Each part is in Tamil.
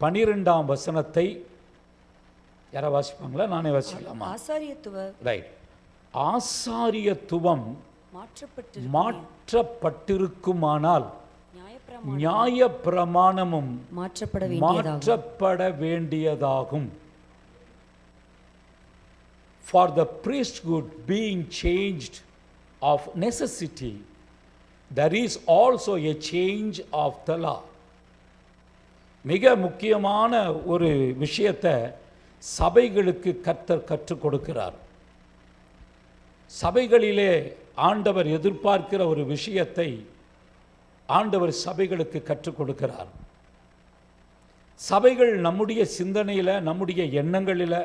12ஆம் வசனத்தை யாரா வாசிப்பாங்களா? நானே வாசிக்கலாமா? ரைட். ஆசாரியத்துவம் மாற்றப்பட்டிருக்குமானால் நியாயப்பிரமாணமும் மாற்றப்பட வேண்டியதாகும். For the priesthood being changed of necessity, there is also a change of the law. மிக முக்கியமான ஒரு விஷயத்தை சபைகளுக்கு கர்த்தர் கற்றுக் கொடுக்கிறார். சபைகளிலே ஆண்டவர் எதிர்பார்க்கிற ஒரு விஷயத்தை ஆண்டவர் சபைகளுக்கு கற்றுக் கொடுக்கிறார். சபைகள் நம்முடைய சிந்தனையில், நம்முடைய எண்ணங்களில்,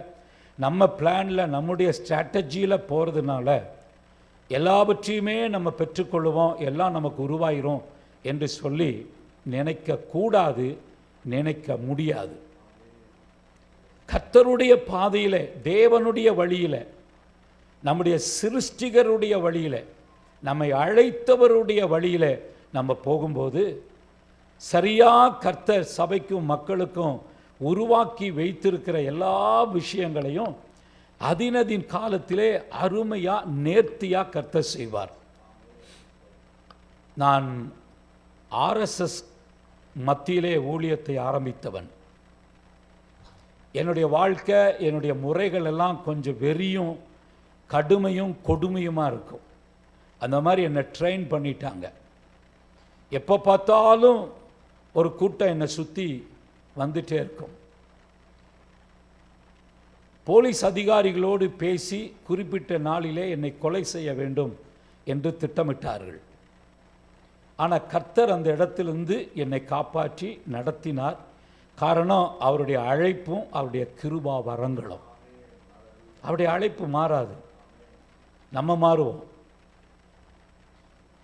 நம்ம பிளானில், நம்முடைய ஸ்ட்ராட்டஜியில் போகிறதுனால எல்லாவற்றையுமே நம்ம பெற்றுக்கொள்ளுவோம், எல்லாம் நமக்கு உருவாயிரும் என்று சொல்லி நினைக்கக்கூடாது, நினைக்க முடியாது. கர்த்தருடைய பாதையில், தேவனுடைய வழியில், நம்முடைய சிருஷ்டிகருடைய வழியில், நம்மை அழைத்தவருடைய வழியில் நம்ம போகும்போது சரியாக கர்த்தர் சபைக்கும் மக்களுக்கும் உருவாக்கி வைத்திருக்கிற எல்லா விஷயங்களையும் அதினதின் காலத்திலே அருமையாக நேர்த்தியாக கர்த்தர் செய்வார். நான் ஆர்எஸ்எஸ் மத்தியிலே ஊழியத்தை ஆரம்பித்தவன். என்னுடைய வாழ்க்கை, என்னுடைய முறைகள் எல்லாம் கொஞ்சம் வெறியும் கடுமையும் கொடுமையுமாக இருக்கும். அந்த மாதிரி என்னை ட்ரெயின் பண்ணிட்டாங்க. எப்போ பார்த்தாலும் ஒரு கூட்டம் என்னை சுற்றி வந்துட்டே இருக்கும். போலீஸ் அதிகாரிகளோடு பேசி குறிப்பிட்ட நாளிலே என்னை கொலை செய்ய வேண்டும் என்று திட்டமிட்டார்கள். ஆனால் கர்த்தர் அந்த இடத்திலிருந்து என்னை காப்பாற்றி நடத்தினார். காரணம் அவருடைய அழைப்பும் அவருடைய கிருபா வரங்களும். அவருடைய அழைப்பு மாறாது, நம்ம மாறுவோம்.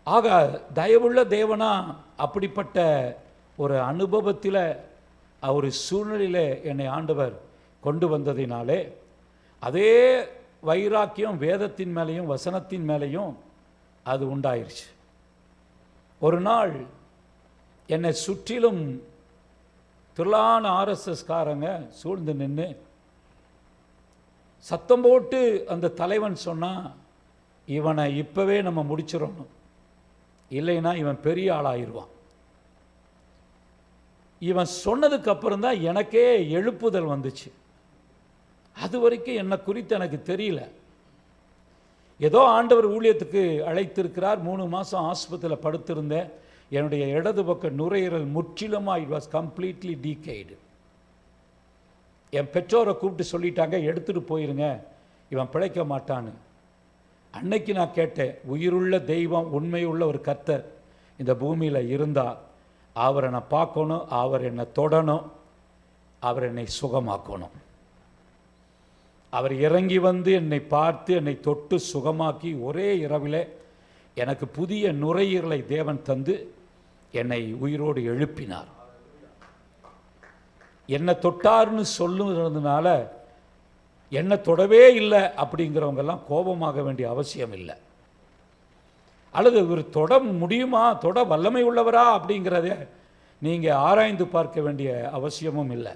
ஆக தயவுள்ள தேவனா அப்படிப்பட்ட ஒரு அனுபவத்தில், ஒரு சூழ்நிலையில் என்னை ஆண்டவர் கொண்டு வந்ததினாலே அதே வைராக்கியம் வேதத்தின் மேலேயும் வசனத்தின் மேலேயும் அது உண்டாயிருச்சு. ஒரு நாள் என்னை சுற்றிலும் திரளான ஆர்எஸ்எஸ்காரங்க சூழ்ந்து நின்று சத்தம் போட்டு அந்த தலைவன் சொன்னான், இவனை இப்போவே நம்ம முடிச்சிடணும், இல்லைன்னா இவன் பெரிய ஆளாயிருவான். இவன் சொன்னதுக்கு அப்புறம் தான் எனக்கே எழுப்புதல் வந்துச்சு. அது வரைக்கும் என்னை குறித்து எனக்கு தெரியல. ஏதோ ஆண்டவர் ஊழியத்துக்கு அழைத்திருக்கிறார். 3 மாதம் ஆஸ்பத்திரியில் படுத்திருந்தேன். என்னுடைய இடது பக்க நுரையீரல் முற்றிலுமாக இட் வாஸ் கம்ப்ளீட்லி டீகேய்டு. என் பெற்றோரை கூப்பிட்டு சொல்லிட்டாங்க, எடுத்துகிட்டு போயிருங்க, இவன் பிழைக்க மாட்டான்னு. அன்னைக்கு நான் கேட்டேன், உயிருள்ள தெய்வம், உண்மையுள்ள ஒரு கர்த்தர் இந்த பூமியில் இருந்தால் அவரை நான் பார்க்கணும், அவர் என்னை தொடணும், அவர் என்னை சுகமாக்கணும். அவர் இறங்கி வந்து என்னை பார்த்து என்னை தொட்டு சுகமாக்கி ஒரே இரவில் எனக்கு புதிய நுரையீரலை தேவன் தந்து என்னை உயிரோடு எழுப்பினார். என்னை தொட்டார்னு சொல்லுறதுனால என்னை தொடவே இல்லை அப்படிங்கிறவங்கெல்லாம் கோபமாக வேண்டிய அவசியம் இல்லை. அல்லது இவர் தொட முடியுமா, தொட வல்லமை உள்ளவரா அப்படிங்கிறத நீங்கள் ஆராய்ந்து பார்க்க வேண்டிய அவசியமும் இல்லை.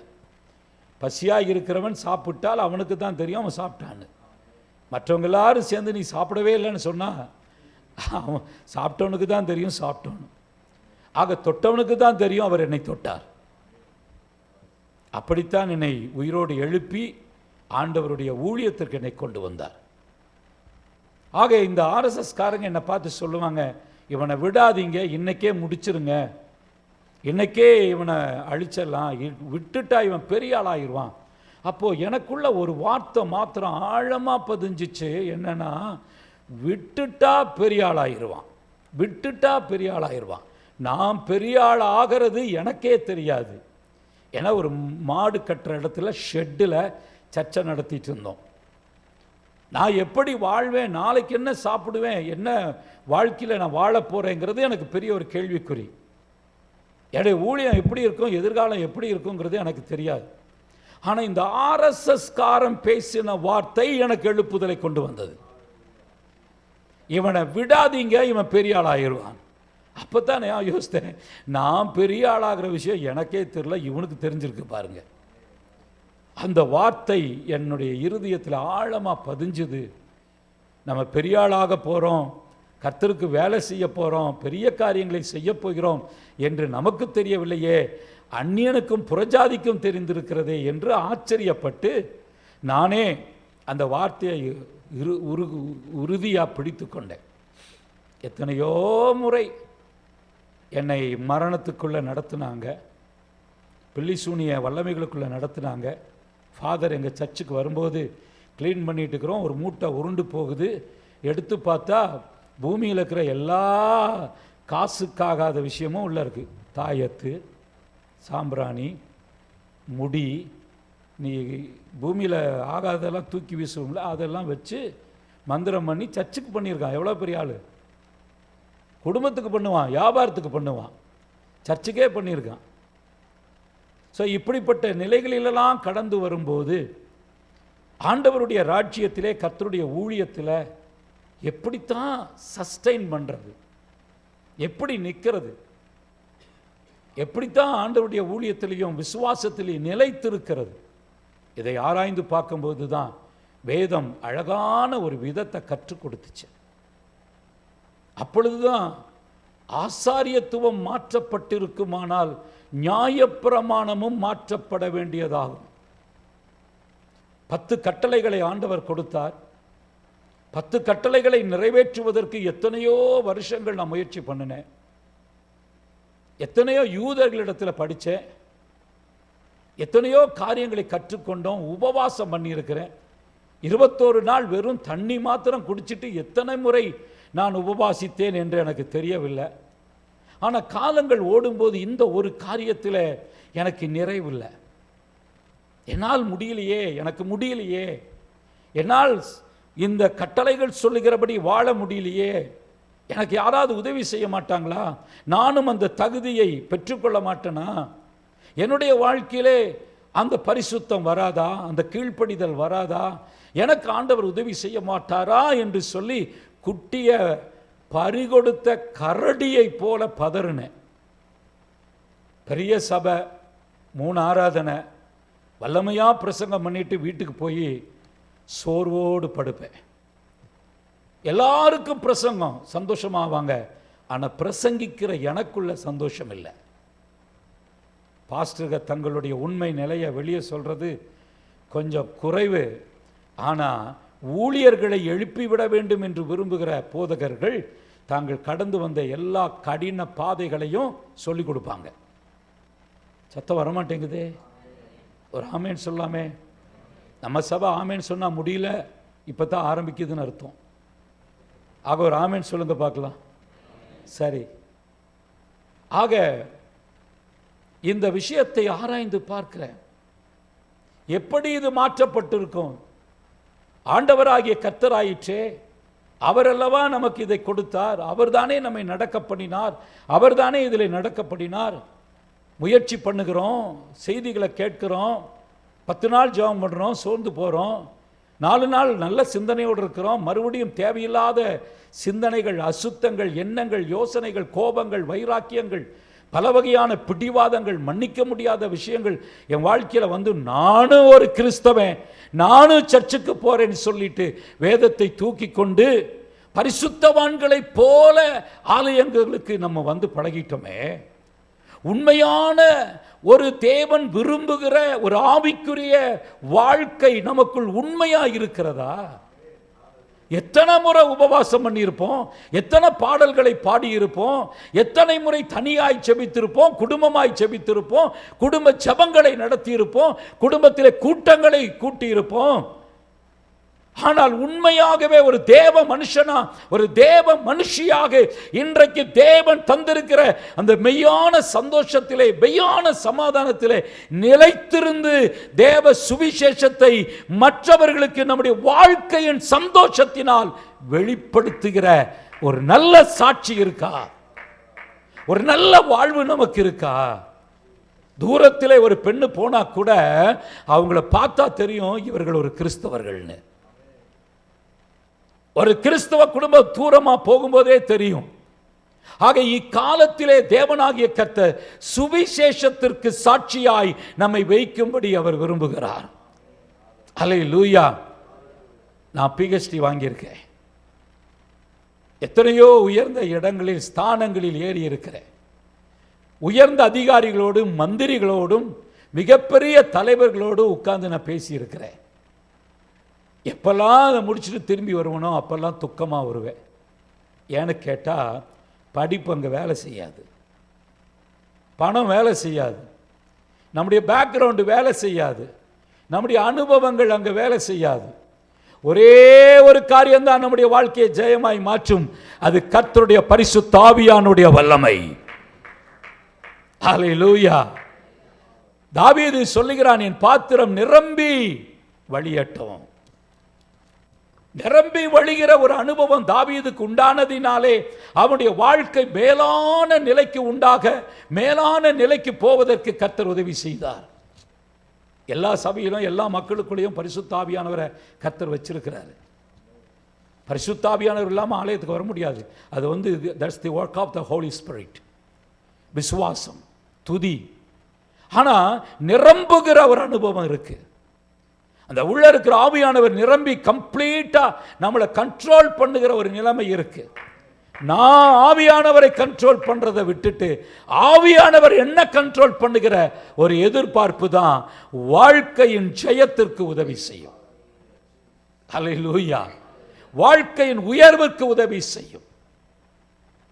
பசியாக இருக்கிறவன் சாப்பிட்டால் அவனுக்கு தான் தெரியும் அவன் சாப்பிட்டான்னு. மற்றவங்க எல்லாரும் சேர்ந்து நீ சாப்பிடவே இல்லைன்னு சொன்னால் அவன் சாப்பிட்டவனுக்கு தான் தெரியும் சாப்பிட்டவனு. ஆக தொட்டவனுக்கு தான் தெரியும் அவர் என்னை தொட்டார். அப்படித்தான் என்னை உயிரோடு எழுப்பி ஆண்டவருடைய ஊழியத்திற்கு என்னை கொண்டு வந்தார். ஆக இந்த ஆர்எஸ்எஸ்காரங்க என்னை பார்த்து சொல்லுவாங்க, இவனை விடாதீங்க, இன்னைக்கே முடிச்சிருங்க, இன்னைக்கே இவனை அழிச்சிடலாம், விட்டுட்டா இவன் பெரிய ஆளாயிருவான். அப்போது எனக்குள்ள ஒரு வார்த்தை மாத்திரம் ஆழமாக பதிஞ்சிச்சு. என்னன்னா, விட்டுட்டா பெரிய ஆளாயிருவான், விட்டுட்டா பெரிய ஆளாயிருவான். நான் பெரிய ஆள் ஆகிறது எனக்கே தெரியாது. ஏன்னா ஒரு மாடு கட்டுற இடத்துல ஷெட்டில் சர்ச்சை நடத்திட்டு இருந்தோம். நான் எப்படி வாழ்வேன், நாளைக்கு என்ன சாப்பிடுவேன், என்ன வாழ்க்கையில் நான் வாழ போகிறேங்கிறது எனக்கு பெரிய ஒரு கேள்விக்குறி. என்னுடைய ஊழியம் எப்படி இருக்கும், எதிர்காலம் எப்படி இருக்குங்கிறது எனக்கு தெரியாது. ஆனால் இந்த ஆர்எஸ்எஸ் காரன் பேசின வார்த்தை எனக்கு எழுப்புதலை கொண்டு வந்தது. இவனை விடாதீங்க, இவன் பெரிய ஆள் ஆயிடுவான். அப்போ தான் நான் யோசித்தேன், நான் பெரிய ஆளாகிற விஷயம் எனக்கே தெரியல, இவனுக்கு தெரிஞ்சிருக்கு பாருங்க. அந்த வார்த்தை என்னுடைய இருதயத்தில் ஆழமாக பதிஞ்சுது. நம்ம பெரிய ஆளாக போகிறோம், கர்த்தருக்கு வேலை செய்ய போகிறோம், பெரிய காரியங்களை செய்ய போகிறோம் என்று நமக்கு தெரியவில்லையே, அந்நியனுக்கும் புறஜாதிக்கும் தெரிந்திருக்கிறதே என்று ஆச்சரியப்பட்டு நானே அந்த வார்த்தையை உறுதியாக பிடித்து கொண்டேன். எத்தனையோ முறை என்னை மரணத்துக்குள்ளே நடத்துனாங்க, பில்லிசூனிய வல்லமைகளுக்குள்ளே நடத்துனாங்க. ஃபாதர் எங்கள் சர்ச்சுக்கு வரும்போது க்ளீன் பண்ணிட்டு இருக்கிறோம், ஒரு மூட்டை உருண்டு போகுது, எடுத்து பார்த்தா பூமியில் இருக்கிற எல்லா காசுக்காகாத விஷயமும் உள்ளே இருக்குது. தாயத்து, சாம்பிராணி, முடி, நீ பூமியில் ஆகாதெல்லாம் தூக்கி வீசுவோம்ல, அதெல்லாம் வச்சு மந்திரம் பண்ணி சர்ச்சுக்கு பண்ணியிருக்கான். எவ்வளோ பெரிய ஆள்! குடும்பத்துக்கு பண்ணுவான், வியாபாரத்துக்கு பண்ணுவான், சர்ச்சுக்கே பண்ணியிருக்கான். ஸோ இப்படிப்பட்ட நிலைகளிலெல்லாம் கடந்து வரும்போது ஆண்டவருடைய ராஜ்யத்திலே, கர்த்தருடைய ஊழியத்தில் எப்படித்தான் சஸ்டைன் பண்ணுறது, எப்படி நிற்கிறது, எப்படித்தான் ஆண்டவருடைய ஊழியத்திலையும் விசுவாசத்திலையும் நிலைத்திருக்கிறது, இதை ஆராய்ந்து பார்க்கும்போது தான் வேதம் அழகான ஒரு விதத்தை கற்றுக் கொடுத்துச்சு. அப்பொழுதுதான் ஆசாரியத்துவம் மாற்றப்பட்டிருக்குமானால் நியாயப்பிரமாணமும் மாற்றப்பட வேண்டியதாகும். 10 கட்டளைகளை ஆண்டவர் கொடுத்தார். 10 கட்டளைகளை நிறைவேற்றுவதற்கு எத்தனையோ வருஷங்கள் நான் முயற்சி பண்ணினேன். எத்தனையோ யூதர்களிடத்தில் படித்தேன், எத்தனையோ காரியங்களை கற்றுக்கொண்டோம், உபவாசம் பண்ணியிருக்கிறேன். 21 நாள் வெறும் தண்ணி மாத்திரம் குடிச்சிட்டு எத்தனை முறை நான் உபவாசித்தேன் என்று எனக்கு தெரியவில்லை. ஆனால் காலங்கள் ஓடும்போது இந்த ஒரு காரியத்தில் எனக்கு நிறைவில்லை. என்னால் முடியலையே, எனக்கு முடியலையே, என்னால் இந்த கட்டளைகள் சொல்லுகிறபடி வாழ முடியலையே, எனக்கு யாராவது உதவி செய்ய மாட்டாங்களா, நானும் அந்த தகுதியை பெற்றுக்கொள்ள மாட்டேனா, என்னுடைய வாழ்க்கையிலே அந்த பரிசுத்தம் வராதா, அந்த கீழ்ப்படிதல் வராதா, எனக்கு ஆண்டவர் உதவி செய்ய மாட்டாரா என்று சொல்லி குட்டிய பறிகொடுத்த கரடியை போல பதறினேன். பெரிய சபை, 3 ஆராதனை, வல்லமையாக பிரசங்கம் பண்ணிட்டு வீட்டுக்கு போய் சோர்வோடு படுப்பேன். எல்லாருக்கும் பிரசங்கம் சந்தோஷமாவாங்க, ஆனால் பிரசங்கிக்கிற எனக்குள்ள சந்தோஷம் இல்லை. பாஸ்டர்கள் தங்களுடைய உண்மை நிலையை வெளியே சொல்கிறது கொஞ்சம் குறைவு. ஆனால் ஊழியர்களை எழுப்பிவிட வேண்டும் என்று விரும்புகிற போதகர்கள் தாங்கள் கடந்து வந்த எல்லா கடின பாதைகளையும் சொல்லிக் கொடுப்பாங்க. சத்தம் வரமாட்டேங்குதே, ஒரு ஆமேன் சொல்லாமே. நம்ம சபை ஆமேன் சொன்னால் முடியல, இப்போ தான் ஆரம்பிக்குதுன்னு அர்த்தம். ஆக ஒரு ஆமேன் சொல்லுங்க பார்க்கலாம். சரி, ஆக இந்த விஷயத்தை ஆராய்ந்து பார்க்கிறேன். எப்படி இது மாற்றப்பட்டிருக்கும்? ஆண்டவராகிய கர்த்தராயிற்றே, அவரல்லவா நமக்கு இதை கொடுத்தார், அவர்தானே நம்மை நடக்க பண்ணினார், அவர்தானே இதில் நடக்க பண்ணினார். முயற்சி பண்ணுகிறோம், செய்திகளை கேட்கிறோம், 10 நாள் ஜெபம் பண்ணுறோம், சோர்ந்து போகிறோம், 4 நாள் நல்ல சிந்தனையோடு இருக்கிறோம், மறுபடியும் தேவையில்லாத சிந்தனைகள், அசுத்தங்கள், எண்ணங்கள், யோசனைகள், கோபங்கள், வைராக்கியங்கள், பல வகையான பிடிவாதங்கள், மன்னிக்க முடியாத விஷயங்கள் என் வாழ்க்கையில் வந்து நானும் ஒரு கிறிஸ்தவன், நானும் சர்ச்சுக்கு போறேன்னு சொல்லிட்டு வேதத்தை தூக்கி கொண்டு பரிசுத்தவான்களை போல ஆலயங்களுக்கு நம்ம வந்து பழகிட்டோமே. உண்மையான ஒரு தேவன் விரும்புகிற ஒரு ஆவிக்குரிய வாழ்க்கை நமக்குள் உண்மையா இருக்கிறதா? எத்தனை முறை உபவாசம் பண்ணியிருப்போம், எத்தனை பாடல்களை பாடியிருப்போம், எத்தனை முறை தனியாய் செபித்திருப்போம், குடும்பமாய் செபித்திருப்போம், குடும்ப ஜெபங்களை நடத்தியிருப்போம், குடும்பத்திலே கூட்டங்களை கூட்டியிருப்போம். ஆனால் உண்மையாகவே ஒரு தேவ மனுஷனா, ஒரு தேவ மனுஷியாக இன்றைக்கு தேவன் தந்திருக்கிற அந்த மெய்யான சந்தோஷத்திலே, மெய்யான சமாதானத்திலே நிலைத்திருந்து தேவ சுவிசேஷத்தை மற்றவர்களுக்கு நம்முடைய வாழ்க்கையின் சந்தோஷத்தினால் வெளிப்படுத்துகிற ஒரு நல்ல சாட்சி இருக்கா? ஒரு நல்ல வாழ்வு நமக்கு இருக்கா? தூரத்திலே ஒரு பெண்ணு போனா கூட அவங்கள பார்த்தா தெரியும் இவர்கள் ஒரு கிறிஸ்தவர்கள்னு. ஒரு கிறிஸ்தவ குடும்பம் தூரமா போகும்போதே தெரியும். ஆக இக்காலத்திலே தேவனாகிய கர்த்தர் சுவிசேஷத்திற்கு சாட்சியாய் நம்மை வைக்கும்படி அவர் விரும்புகிறார். அல்லேலூயா. நான் PhD வாங்கியிருக்கேன். எத்தனையோ உயர்ந்த இடங்களில் ஸ்தானங்களில் ஏறி இருக்கிறேன். உயர்ந்த அதிகாரிகளோடும் மந்திரிகளோடும் மிகப்பெரிய தலைவர்களோடும் உட்கார்ந்து நான் பேசியிருக்கிறேன். எப்பெல்லாம் அதை முடிச்சுட்டு திரும்பி வருவனோ அப்பெல்லாம் துக்கமாக வருவேன். ஏன்னு கேட்டால் படிப்பு அங்கே வேலை செய்யாது, பணம் வேலை செய்யாது, நம்முடைய பேக்ரவுண்டு வேலை செய்யாது, நம்முடைய அனுபவங்கள் அங்கே வேலை செய்யாது. ஒரே ஒரு காரியம்தான் நம்முடைய வாழ்க்கையை ஜெயமாய் மாற்றும். அது கர்த்தருடைய பரிசுத்த ஆவியானுடைய வல்லமை. ஹல்லேலூயா. தாவீது சொல்லுகிறான், என் பாத்திரம் நிரம்பி வழியட்டும். நிரம்பி வழிகிற ஒரு அனுபவம் தாவீதுக்கு உண்டானதினாலே அவனுடைய வாழ்க்கை மேலான நிலைக்கு உண்டாக, மேலான நிலைக்கு போவதற்கு கர்த்தர் உதவி செய்தார். எல்லா சபையிலும் எல்லா மக்களுக்குள்ளேயும் பரிசுத்த ஆவியானவரை கர்த்தர் வச்சிருக்கிறார். பரிசுத்த ஆவியானவர் இல்லாமல் ஆலயத்துக்கு வர முடியாது. அது that's the work of the Holy Spirit. விசுவாசம், துதி. ஆனால் நிரம்புகிற ஒரு அனுபவம் இருக்கு. அந்த உள்ள இருக்கிற ஆவியானவர் நிரம்பி கம்ப்ளீட்டா நம்மளை கண்ட்ரோல் பண்ணுகிற ஒரு நிலைமை இருக்கு. நான் ஆவியானவரை கண்ட்ரோல் பண்றதை விட்டுட்டு ஆவியானவர் என்ன கண்ட்ரோல் பண்ணுகிற ஒரு எதிர்பார்ப்பு தான் வாழ்க்கையின் ஜெயத்திற்கு உதவி செய்யும். ஹல்லேலூயா. வாழ்க்கையின் உயர்வுக்கு உதவி செய்யும்.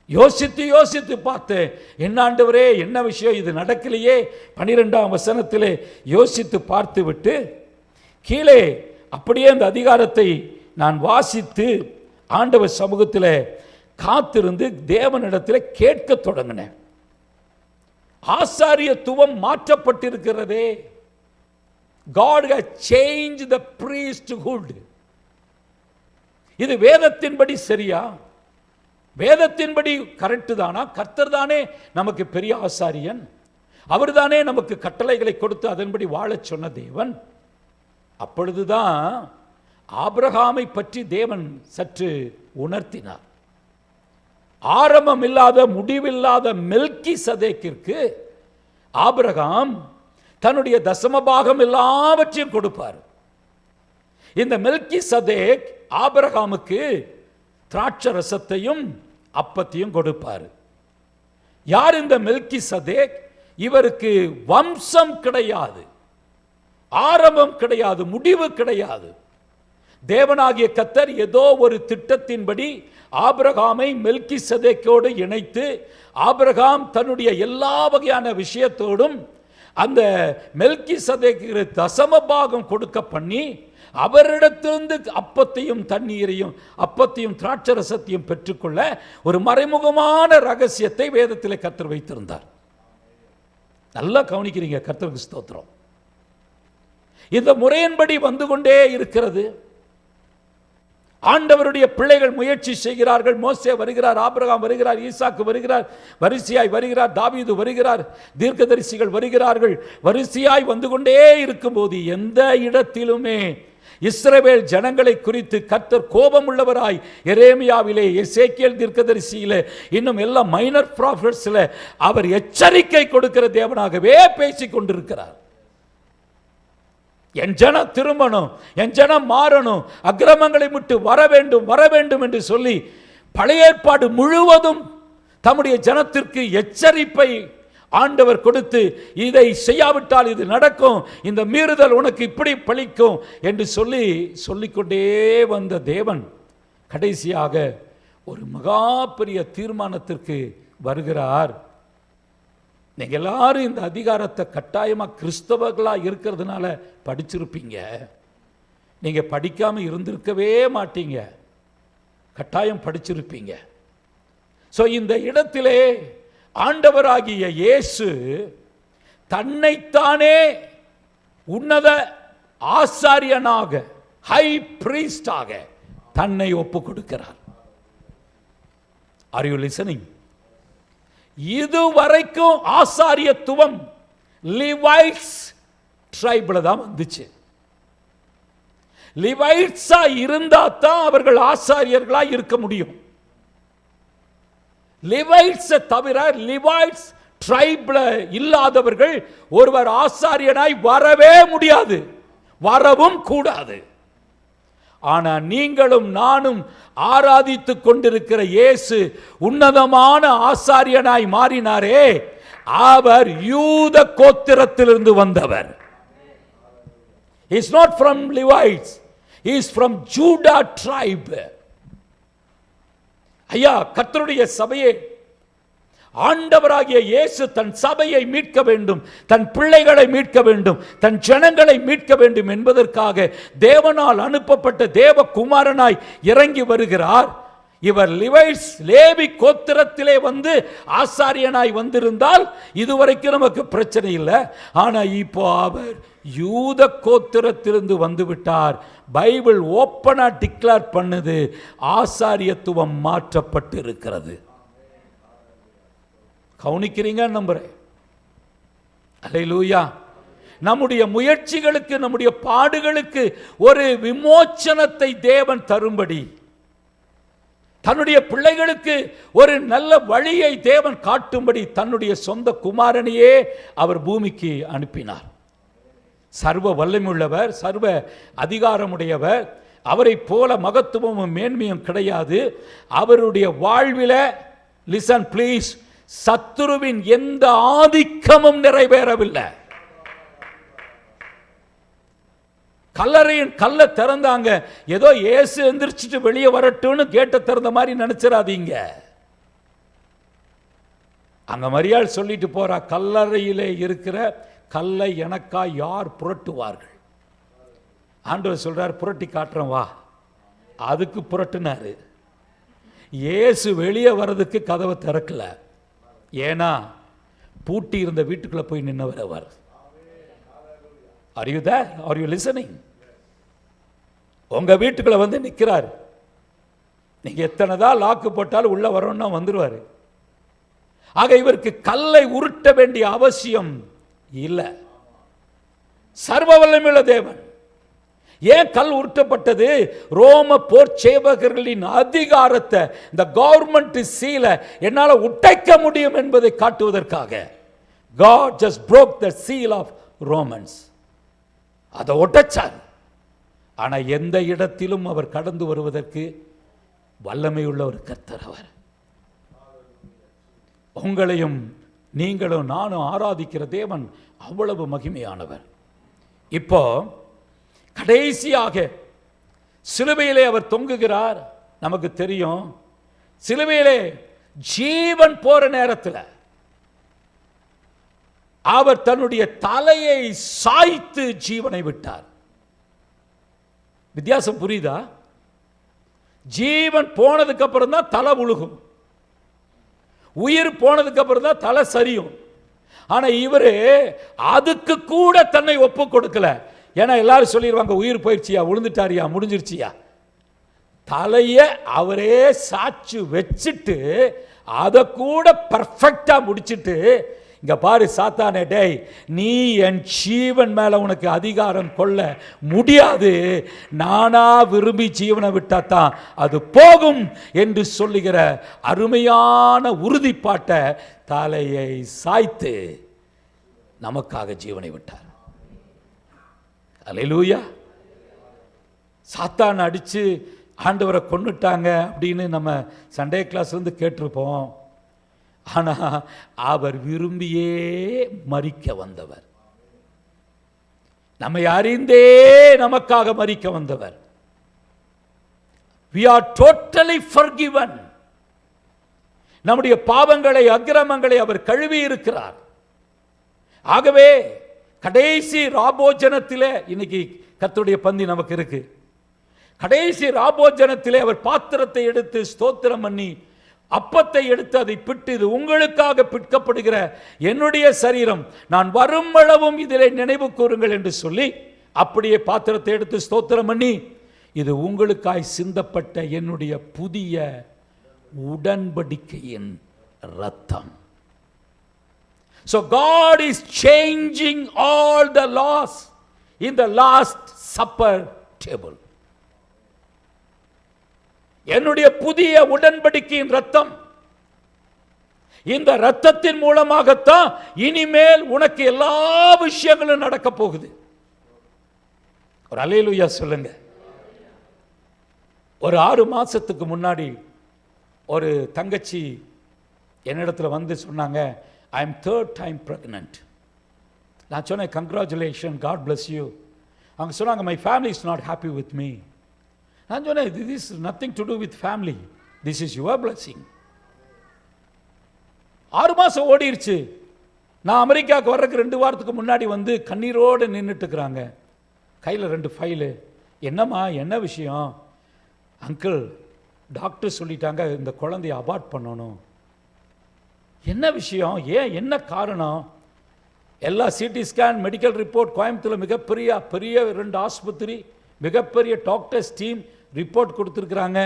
யோசித்து யோசித்து பார்த்து, என்ன ஆண்டவரே, என்ன விஷயம் இது நடக்கலையே, 12ஆம் வசனத்திலே யோசித்து பார்த்து விட்டு கீழே அப்படியே அந்த அதிகாரத்தை நான் வாசித்து ஆண்டவர் சமூகத்தில் காத்திருந்து தேவனிடத்தில் கேட்க தொடங்கினேன். ஆசாரியத்துவம் மாற்றப்பட்டிருக்கிறதே. God has changed the priesthood. இது வேதத்தின்படி சரியா? வேதத்தின்படி கரெக்டு தானா? கர்த்தர் தானே நமக்கு பெரிய ஆசாரியன், அவர் தானே நமக்கு கட்டளைகளை கொடுத்து அதன்படி வாழச் சொன்ன தேவன். அப்பொழுதுதான் ஆபிரகாமை பற்றி தேவன் சற்று உணர்த்தினார். ஆரம்பம் இல்லாத முடிவில்லாத மெல்கிசதேக்கிற்கு ஆபிரகாம் தன்னுடைய தசமபாகம் எல்லாவற்றையும் கொடுப்பார். இந்த மெல்கிசதேக் ஆபிரகாமுக்கு திராட்சரசத்தையும் அப்பத்தையும் கொடுப்பார். யார் இந்த மெல்கிசதேக்? இவருக்கு வம்சம் கிடையாது, ஆரம்பம் கிடையாது, முடிவு கிடையாது. தேவனாகிய கர்த்தர் ஏதோ ஒரு திட்டத்தின்படி ஆபிரகாமை மெல்கிசதேக்கோடு இணைத்து, ஆபிரகாம் தன்னுடைய எல்லா வகையான விஷயத்தோடும் அந்த மெல்கிசதேக்கு தசமபாகம் கொடுக்க பண்ணி, அவரிடத்திலிருந்து அப்பத்தையும் தண்ணீரையும், அப்பத்தையும் திராட்சரசத்தையும் பெற்றுக்கொள்ள ஒரு மறைமுகமான ரகசியத்தை வேதத்தில் கர்த்தர் வைத்திருந்தார். நல்லா கவனிக்கிறீங்க, கர்த்தருக்கு ஸ்தோத்திரம். இந்த முறையின்படி வந்து கொண்டே இருக்கிறது. ஆண்டவருடைய பிள்ளைகள் முயற்சி செய்கிறார்கள். மோசே வருகிறார், ஆபிரகாம் வருகிறார், ஈசாக்கு வருகிறார், வரிசையாய் வருகிறார், தாவீது வருகிறார், தீர்க்கதரிசிகள் வருகிறார்கள். வரிசையாய் வந்து கொண்டே இருக்கும்போது எந்த இடத்திலுமே இஸ்ரவேல் ஜனங்களை குறித்து கர்த்தர் கோபம் உள்ளவராய் எரேமியாவிலே, எசேக்கியேல் தீர்க்கதரிசியிலே, இன்னும் எல்லா மைனர் ப்ராஃபட்ஸ்ல அவர் எச்சரிக்கை கொடுக்கிற தேவனாகவே பேசிக் கொண்டிருக்கிறார். என் ஜனம் திரும்பணும், என் ஜனம் மாறணும், அக்கிரமங்களை விட்டு வர வேண்டும், வர வேண்டும் என்று சொல்லி பழைய ஏற்பாடு முழுவதும் தம்முடைய ஜனத்திற்கு எச்சரிப்பை ஆண்டவர் கொடுத்து, இதை செய்யாவிட்டால் இது நடக்கும், இந்த மீறுதல் உனக்கு இப்படி பலிக்கும் என்று சொல்லிக்கொண்டே வந்த தேவன் கடைசியாக ஒரு மகா பெரிய தீர்மானத்திற்கு வருகிறார். நீங்கள் எல்லாரும் இந்த அதிகாரத்தை கட்டாயமாக கிறிஸ்தவர்களாக இருக்கிறதுனால படிச்சிருப்பீங்க. நீங்கள் படிக்காமல் இருந்திருக்கவே மாட்டீங்க, கட்டாயம் படிச்சிருப்பீங்க. ஸோ இந்த இடத்திலே ஆண்டவராகிய இயேசு தன்னைத்தானே உன்னத ஆசாரியனாக, ஹை பிரீஸ்டாக தன்னை ஒப்பு கொடுக்கிறார். Are you listening? இதுவரைக்கும் ஆசாரியத்துவம் லிவைட்ஸ் ட்ரைபில் தான் வந்துச்சு. லிவைட்ஸா இருந்தா தான் அவர்கள் ஆசாரியர்களா இருக்க முடியும். லிவைட்ஸ் தவிர லிவைட்ஸ் ட்ரைப்ல இல்லாதவர்கள் ஒருவர் ஆசாரியனாய் வரவே முடியாது, வரவும் கூடாது. ஆனா நீங்களும் நானும் ஆராதித்துக் கொண்டிருக்கிற இயேசு உன்னதமான ஆசாரியனாய் மாறினாரே, அவர் யூத கோத்திரத்திலிருந்து வந்தவர். He is not from Levites, he is from Judah tribe. ஐயா, கர்த்தருடைய சபையே, ஆண்டவராகிய இயேசு தன் சபையை மீட்க வேண்டும், தன் பிள்ளைகளை மீட்க வேண்டும், தன் ஜனங்களை மீட்க வேண்டும் என்பதற்காக தேவனால் அனுப்பப்பட்ட தேவகுமாரனாய் இறங்கி வருகிறார். இவர் லிவைட்ஸ் லேவி கோத்திரத்திலே வந்து ஆசாரியனாய் வந்திருந்தால் இதுவரைக்கும் நமக்கு பிரச்சனை இல்லை. ஆனா இப்போ அவர் யூத கோத்திரத்திலிருந்து வந்து விட்டார். பைபிள் ஓப்பனா டிக்ளேர் பண்ணுது, ஆசாரியத்துவம் மாற்றப்பட்டு இருக்கிறது. கவனிக்கிறீங்க நம்புறேன். அல்லேலூயா. நம்முடைய முயற்சிகளுக்கு, நம்முடைய பாடுகளுக்கு ஒரு விமோச்சனத்தை தேவன் தரும்படி, தன்னுடைய பிள்ளைகளுக்கு ஒரு நல்ல வழியை தேவன் காட்டும்படி தன்னுடைய சொந்த குமாரனையே அவர் பூமிக்கு அனுப்பினார். சர்வ வல்லமையுள்ளவர், சர்வ அதிகாரமுடையவர். அவரை போல மகத்துவமும் மேன்மையும் கிடையாது. அவருடைய வாழ்வில், லிசன் ப்ளீஸ், சத்துருவின் எந்த ஆதிக்கமும் நிறைவேறவில்லை. கல்லறையின் கல்லை திறந்தாங்க, ஏதோ இயேசு எந்திரிச்சிட்டு வெளியே வரட்டும்னு கேட்ட திறந்த மாதிரி நினைச்சிடாதீங்க. அங்க மரியாள் சொல்லிட்டு போறா, கல்லறையிலே இருக்கிற கல்லை எனக்கா யார் புரட்டுவார்கள்? ஆண்டவர் சொல்றார், புரட்டி காட்டுறேன் வா. அதுக்கு புரட்டுனாரு. இயேசு வெளியே வர்றதுக்கு கதவை திறக்கல. ஏன்னா பூட்டி இருந்த வீட்டுக்குள்ள போய் நின்னவர் அவர். Are you there? Are you listening? உங்க வீட்டுக்குள்ள வந்து நிற்கிறார். நீங்க எத்தனை தான் லாக்கு போட்டாலும் உள்ள வரணும்னா வந்துருவாரு. ஆக இவருக்கு கல்லை உருட்ட வேண்டிய அவசியம் இல்லை. சர்வ வல்லமையுள்ள தேவன். ஏன் கல் உருட்டப்பட்டது? ரோம போர் சேவகர்களின் அதிகாரத்தை, இந்த கவர்மெண்ட் சீலை என்னால உடைக்க முடியும் என்பதை காட்டுவதற்காக God just broke the seal of Romans. அதை உடைச்சார். ஆனா எந்த இடத்திலும் அவர் கடந்து வருவதற்கு வல்லமையுள்ள ஒரு கர்த்தர் அவர். உங்களையும் நீங்களும் நானும் ஆராதிக்கிற தேவன் அவ்வளவு மகிமையானவர். இப்போ கடைசியாக சிலுவையிலே அவர் தொங்குகிறார். நமக்கு தெரியும், சிலுவையிலே ஜீவன் போற நேரத்தில் அவர் தன்னுடைய தலையை சாய்த்து ஜீவனை விட்டார். வித்தியாசம் புரியுதா? ஜீவன் போனதுக்கு அப்புறம் தான் தலை உழுகும், உயிர் போனதுக்கு அப்புறம் தான் தலை சரியும். ஆனா இவரு அதுக்கு கூட தன்னை ஒப்பு கொடுக்கல. ஏன்னா எல்லாரும் சொல்லிடுவாங்க, உயிர் போயிடுச்சியா, விழுந்துட்டாரியா, முடிஞ்சிருச்சியா. தலைய அவரே சாட்சி வச்சுட்டு அதை கூட பர்ஃபெக்டா முடிச்சிட்டு, இங்க பாரு சாத்தானே, டேய் நீ என் ஜீவன் மேல உனக்கு அதிகாரம் கொள்ள முடியாது, நானா விரும்பி ஜீவனை விட்டாத்தான் அது போகும் என்று சொல்லுகிற அருமையான உறுதிப்பாட்டை தலையை சாய்த்து நமக்காக ஜீவனை விட்டார். அல்லேலூயா. சாத்தான் அடிச்சு ஆண்டவரை கொன்னுட்டாங்க அப்படின்னு நம்ம சண்டே கிளாஸ் வந்து கேட்டிருப்போம். ஆனா அவர் விரும்பியே மரிக்க வந்தவர், நம்மை அறிந்தே நமக்காக மரிக்க வந்தவர். We are totally forgiven. நம்முடைய பாவங்களை அக்கிரமங்களை அவர் கழுவி இருக்கிறார். ஆகவே கடைசி ராபோஜனத்திலே, இன்னைக்கு கர்த்தருடைய பந்தி நமக்கு இருக்கு, கடைசி ராபோஜனத்திலே அவர் பாத்திரத்தை எடுத்து ஸ்தோத்திரம் பண்ணி அப்பத்தை எடுத்து அதை பிட்டு, இது உங்களுக்காக பிற்கப்படுகிற என்னுடைய சரீரம், நான் வரும் அளவும் இதிலே நினைவு கூறுங்கள் என்று சொல்லி அப்படியே பாத்திரத்தை எடுத்து ஸ்தோத்திரம் பண்ணி, இது உங்களுக்காய் சிந்தப்பட்ட என்னுடைய புதிய உடன்படிக்கையின் ரத்தம். So God is changing all the laws in the last supper table. என்னுடைய புதிய உடன்படிக்கையின் ரத்தம் இந்த இரத்தத்தின் மூலமாகத்தான் இனிமேல் உனக்கு எல்லா விஷயங்களும் நடக்க போகுது. ஒரு அல்லேலூயா சொல்லுங்க. ஒரு 6 மாசத்துக்கு முன்னாடி ஒரு தங்கச்சி என்னிடத்துல வந்து சொன்னாங்க, I am 3rd time pregnant. நான் சொன்னேன், கங்க்ராச்சுலேஷன், காட் பிளஸ் யூ. அவங்க சொன்னாங்க, my family is not happy with me. நான் சொன்னேன், this is nothing to do with family, this is your blessing. 6 மாதம் ஓடிடுச்சு. நான் அமெரிக்காவுக்கு வர்றதுக்கு 2 வாரத்துக்கு முன்னாடி வந்து கண்ணீரோடு நின்றுட்டு இருக்கிறாங்க, கையில் 2 ஃபைலு. என்னம்மா, என்ன விஷயம்? அங்கிள், டாக்டர் சொல்லிட்டாங்க இந்த குழந்தைய அபார்ட் பண்ணணும். என்ன விஷயம்? ஏன், என்ன காரணம்? எல்லா CT scan, medical report, Coimbatore மிகப்பெரிய 2 ஆஸ்பத்திரி, மிகப்பெரிய டாக்டர்ஸ் டீம் ரிப்போர்ட் கொடுத்துருக்குறாங்க.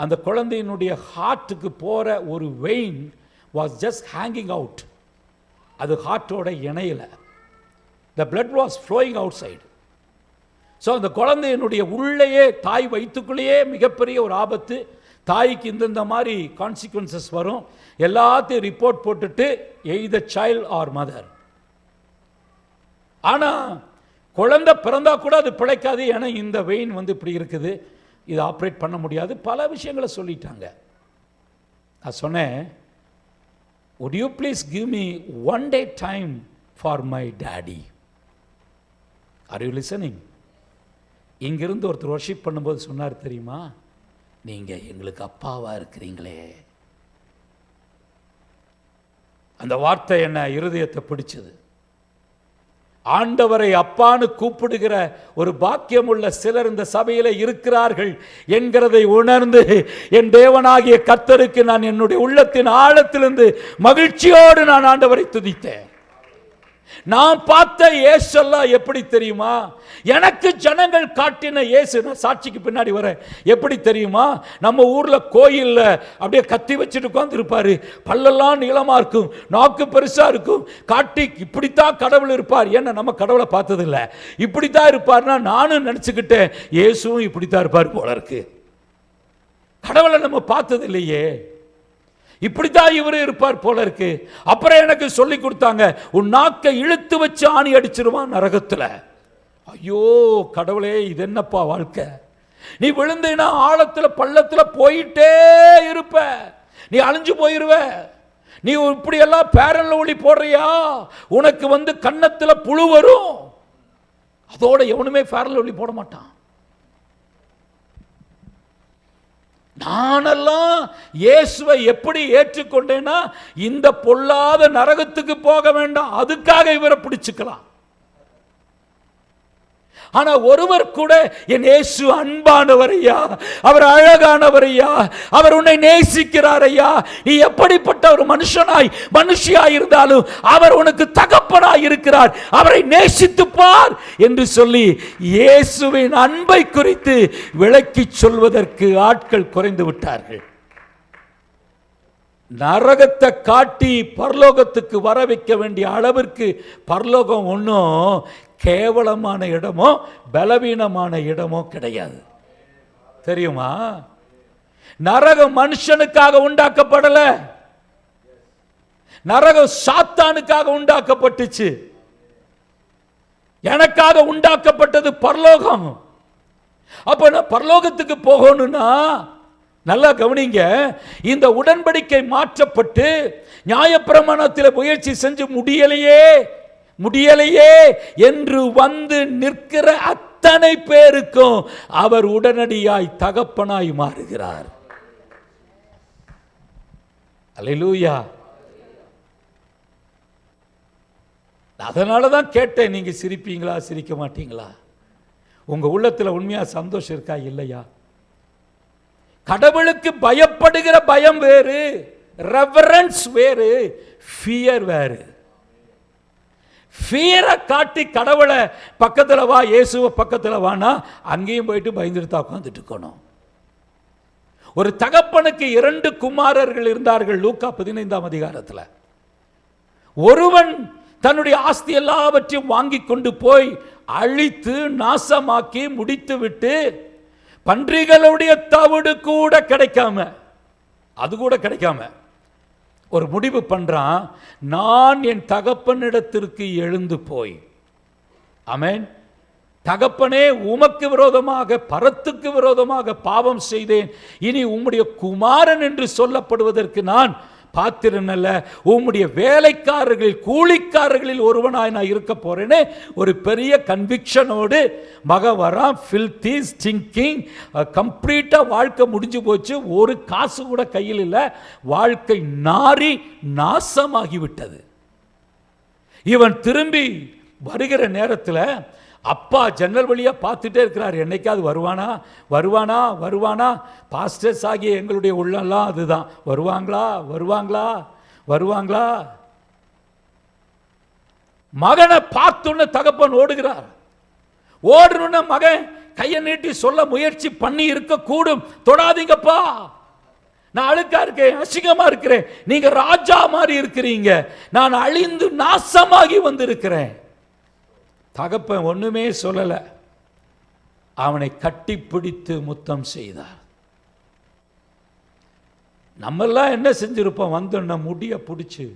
அந்த குழந்தையினுடைய ஹார்ட்டுக்கு போகிற ஒரு vein was just hanging out. அது ஹார்ட்டோட இணையில். The blood was flowing outside. So அந்த குழந்தையினுடைய உள்ளேயே, தாய் வயிற்றுக்குள்ளேயே மிகப்பெரிய ஒரு ஆபத்து. தாய்க்கு இந்தந்த மாதிரி கான்சிக்வன்சஸ் வரும். எல்லாத்தையும் ரிப்போர்ட் போட்டுட்டு எய்தர் சைல்ட் ஆர் மதர். ஆனால் குழந்தை பிறந்தா கூட அது பிழைக்காது, ஏன்னா இந்த வெயின் வந்து இப்படி இருக்குது, இது ஆப்ரேட் பண்ண முடியாது, பல விஷயங்களை சொல்லிட்டாங்க. நான் சொன்னேன், would you please give me 1 day time for my daddy? Are you listening? இங்கிருந்து ஒருத்தர் வர்ஷிப் பண்ணும்போது சொன்னார் தெரியுமா, நீங்கள் எங்களுக்கு அப்பாவா இருக்கிறீங்களே. அந்த வார்த்தை என்ன இருதயத்தை பிடிச்சது. ஆண்டவரை அப்பான்னு கூப்பிடுகிற ஒரு பாக்கியம் உள்ள சிலர் இந்த சபையில் இருக்கிறார்கள் என்கிறதை உணர்ந்து என் தேவனாகிய கர்த்தருக்கு நான் என்னுடைய உள்ளத்தின் ஆழத்திலிருந்து மகிழ்ச்சியோடு நான் ஆண்டவரை துதித்தேன். நான் பார்த்த இயேசெல்லாம் எப்படி தெரியுமா? எனக்கு ஜனங்கள் காட்டின இயேசு, நான் சாட்சிக்கு பின்னாடி வரேன், எப்படி தெரியுமா? நம்ம ஊர்ல கோயில்ல அப்படியே கத்தி வச்சுட்டு உட்கார்ந்து இருப்பாரு, பல்லெல்லாம் நீளமா இருக்கும், நாக்கு பெருசா இருக்கும், காட்டி இப்படித்தான் கடவுள் இருப்பார். ஏன்னா நம்ம கடவுளை பார்த்தது இல்லை, இப்படித்தான் இருப்பார்னா நானும் நினைச்சுக்கிட்டேன் இயேசுவும் இப்படித்தான் இருப்பார் போல இருக்கு. கடவுளை நம்ம பார்த்தது இல்லையே, இப்படித்தான் இவரு இருப்பார் போல இருக்கு. அப்புறம் எனக்கு சொல்லி கொடுத்தாங்க, உன் நாக்கை இழுத்து வச்சு ஆணி அடிச்சிருவான் நரகத்துல. ஐயோ கடவுளே, இது என்னப்பா வாழ்க்கை? நீ விழுந்தீனா ஆழத்துல பள்ளத்துல போயிட்டே இருப்ப, நீ அழிஞ்சு போயிருவ. நீ இப்படி எல்லாம் பேரல் ஒளி போடுறியா, உனக்கு வந்து கன்னத்துல புழு வரும். அதோட எவனுமே பேரல் ஒளி போட மாட்டான். நானெல்லாம் இயேசுவை எப்படி ஏற்றுக்கொண்டேன்னா, இந்த பொல்லாத நரகத்துக்கு போக வேண்டாம், அதுக்காக இவரை பிடிச்சுக்கலாம். ஆனா ஒருவர் கூட என் இயேசு அன்பானவர் ஐயா, அவர் அழகானவர் ஐயா, அவர் உன்னை நேசிக்கிறார் ஐயா, நீ எப்படிப்பட்ட ஒரு மனுஷியாய் இருந்தாலும் அவர் உனக்கு தகப்பனாய் இருக்கிறார், அவரை நேசித்து பார் என்று சொல்லி இயேசுவின் அன்பை குறித்து விளக்கி சொல்வதற்கு ஆட்கள் குறைந்து விட்டார்கள். நரகத்தை காட்டி பரலோகத்துக்கு வர வைக்க வேண்டிய அளவிற்கு பரலோகம் ஒன்றும் கேவலமான இடமோ பலவீனமான இடமோ கிடையாது. தெரியுமா? நரகம் மனுஷனுக்காக உண்டாக்கப்படல, நரகம் சாத்தானுக்காக உண்டாக்கப்பட்டுச்சு. எனக்காக உண்டாக்கப்பட்டது பரலோகம். அப்ப நான் பரலோகத்துக்கு போகணும்னா நல்லா கவனிங்க, இந்த உடன்படிக்கை மாற்றப்பட்டு நியாயப்பிரமாணத்தில் முயற்சி செஞ்சு முடியலையே என்று வந்து நிற்கிற அத்தனை பேருக்கும் அவர் உடனடியாய் தகப்பனாய் மாறுகிறார். அல்லேலூயா. அதனாலதான் கேட்டேன், நீங்க சிரிப்பீங்களா சிரிக்க மாட்டீங்களா? உங்க உள்ளத்துல உண்மையா சந்தோஷம் இருக்கா இல்லையா? கடவுளுக்கு பயப்படுகிற பயம் வேறு, ரெவரன்ஸ் வேறு, ஃபியர் வேறு. ஃபியரை காட்டி கடவுளை பக்கத்தில் வா, இயேசுவை பக்கத்தில் வானா அங்கேயும் போயிட்டு பயந்துட்டு தான் உட்காந்துட்டு இருக்கணும். ஒரு தகப்பனுக்கு 2 குமாரர்கள் இருந்தார்கள். லூக்கா 15ஆம் அதிகாரத்தில் ஒருவன் தன்னுடைய ஆஸ்தி எல்லாவற்றையும் வாங்கி கொண்டு போய் அழித்து நாசமாக்கி முடித்து விட்டு பன்றிகளுடைய தவிடு கூட கிடைக்காம, அது கூட கிடைக்காம ஒரு முடிவு பண்றான், நான் என் தகப்பனிடத்திற்கு எழுந்து போய், ஆமென், தகப்பனே, உமக்கு விரோதமாக, பரத்துக்கு விரோதமாக பாவம் செய்தேன், இனி உம்முடைய குமாரன் என்று சொல்லப்படுவதற்கு நான் பாத்திரன் அல்ல, உம்முடைய வேலைக்காரர்களில், கூலிக்காரர்களில் ஒருவனாய் நான் இருக்க போறேன்னு ஒரு பெரிய கன்விக்ஷனோடு மக வரான். ஃபில்தி, ஸ்டிங்கிங், கம்ப்ளீட்டா வாழ்க்கை முடிஞ்சு போச்சு, ஒரு காசு கூட கையில் இல்லை, வாழ்க்கை நாரி நாசமாகிவிட்டது. இவன் திரும்பி வருகிற நேரத்தில் அப்பா ஜன்னல் வழியா பார்த்துட்டே இருக்கிறார், என்னைக்காவது வருவானா வருவானா வருவானா. பாஸ்டர்ஸ் ஆகிய எங்களுடைய உள்ளெல்லாம் அதுதான், வருவாங்களா வருவாங்களா வருவாங்களா. மகனை பார்த்தோன்னு தகப்பன் ஓடுகிறார். ஓடணும்னா மகன் கையை நீட்டி சொல்ல முயற்சி பண்ணி இருக்க கூடும், தொடாதீங்கப்பா, நான் அழுக்கா இருக்கேன், அசிங்கமா இருக்கிறேன், நீங்க ராஜா மாதிரி இருக்கிறீங்க, நான் அழிந்து நாசமாகி வந்திருக்கிறேன். தகப்பன் ஒண்ணுமே சொல்லல, அவனை கட்டி பிடித்து முத்தம் செய்தார். நம்மெல்லாம் என்ன செஞ்சிருப்போம், வந்தோன்ன முடிய பிடிச்சு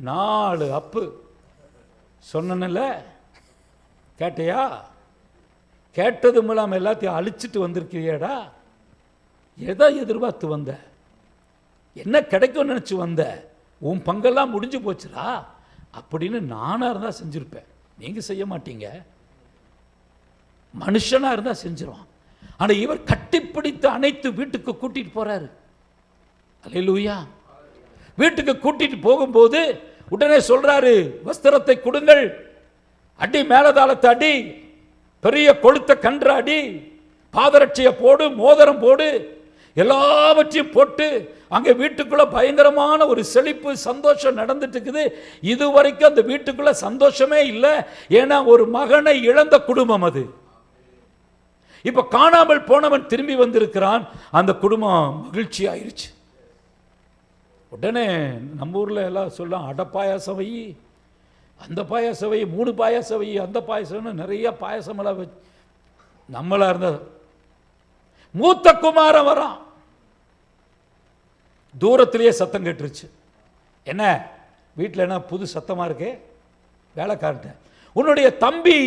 4 அப்பு சொன்னல, கேட்டையா? கேட்டது மூலம் எல்லாத்தையும் அழிச்சிட்டு வந்திருக்கிறியாடா? எதை எதிர்பார்த்து வந்த? என்ன கிடைக்கும் நினைச்சு வந்த? உன் பங்கெல்லாம் முடிஞ்சு போச்சுடா அப்படின்னு நானா இருந்தா செஞ்சிருப்பேன். நீங்க செய்ய மாட்டீங்க, மனுஷனா இருந்தா செஞ்சிருவான். ஆனா இவர் கட்டிப்பிடித்து அனைத்து வீட்டுக்கு கூட்டிட்டு போறாரு. அல்லேலூயா. வீட்டுக்கு கூட்டிட்டு போகும்போது உடனே சொல்றாரு, வஸ்திரத்தை கொடுங்கள், அடி, மேலதாளத்தை அடி, பெரிய கொளுத்த கன்று அடி, பாதரட்சியை போடு, மோதிரம் போடு, எல்லாவற்றையும் போட்டு அங்கே வீட்டுக்குள்ள பயங்கரமான ஒரு செழிப்பு சந்தோஷம் நடந்துட்டு இருக்குது. இதுவரைக்கும் அந்த வீட்டுக்குள்ள சந்தோஷமே இல்லை, ஏன்னா ஒரு மகனை இழந்த குடும்பம் அது. இப்ப காணாமல் போனவன் திரும்பி வந்திருக்கிறான், அந்த குடும்பம் மகிழ்ச்சி ஆயிருச்சு. உடனே நம்ம ஊர்ல எல்லாம் சொல்ல, அட பாயாசம் வை, அந்த பாயாசம் வை, 3 பாயாசம் வை, அந்த பாயாசம்னு நிறைய பாயாசம் எல்லாம் வச்சு. நம்மளா இருந்த மூத்த குமாரன் வரான், தூரத்திலேயே சத்தம் கேட்டுருச்சு. என்ன வீட்டில் என்ன புது சத்தமா இருக்கே? வேலைக்காரன், உன்னுடைய தம்பி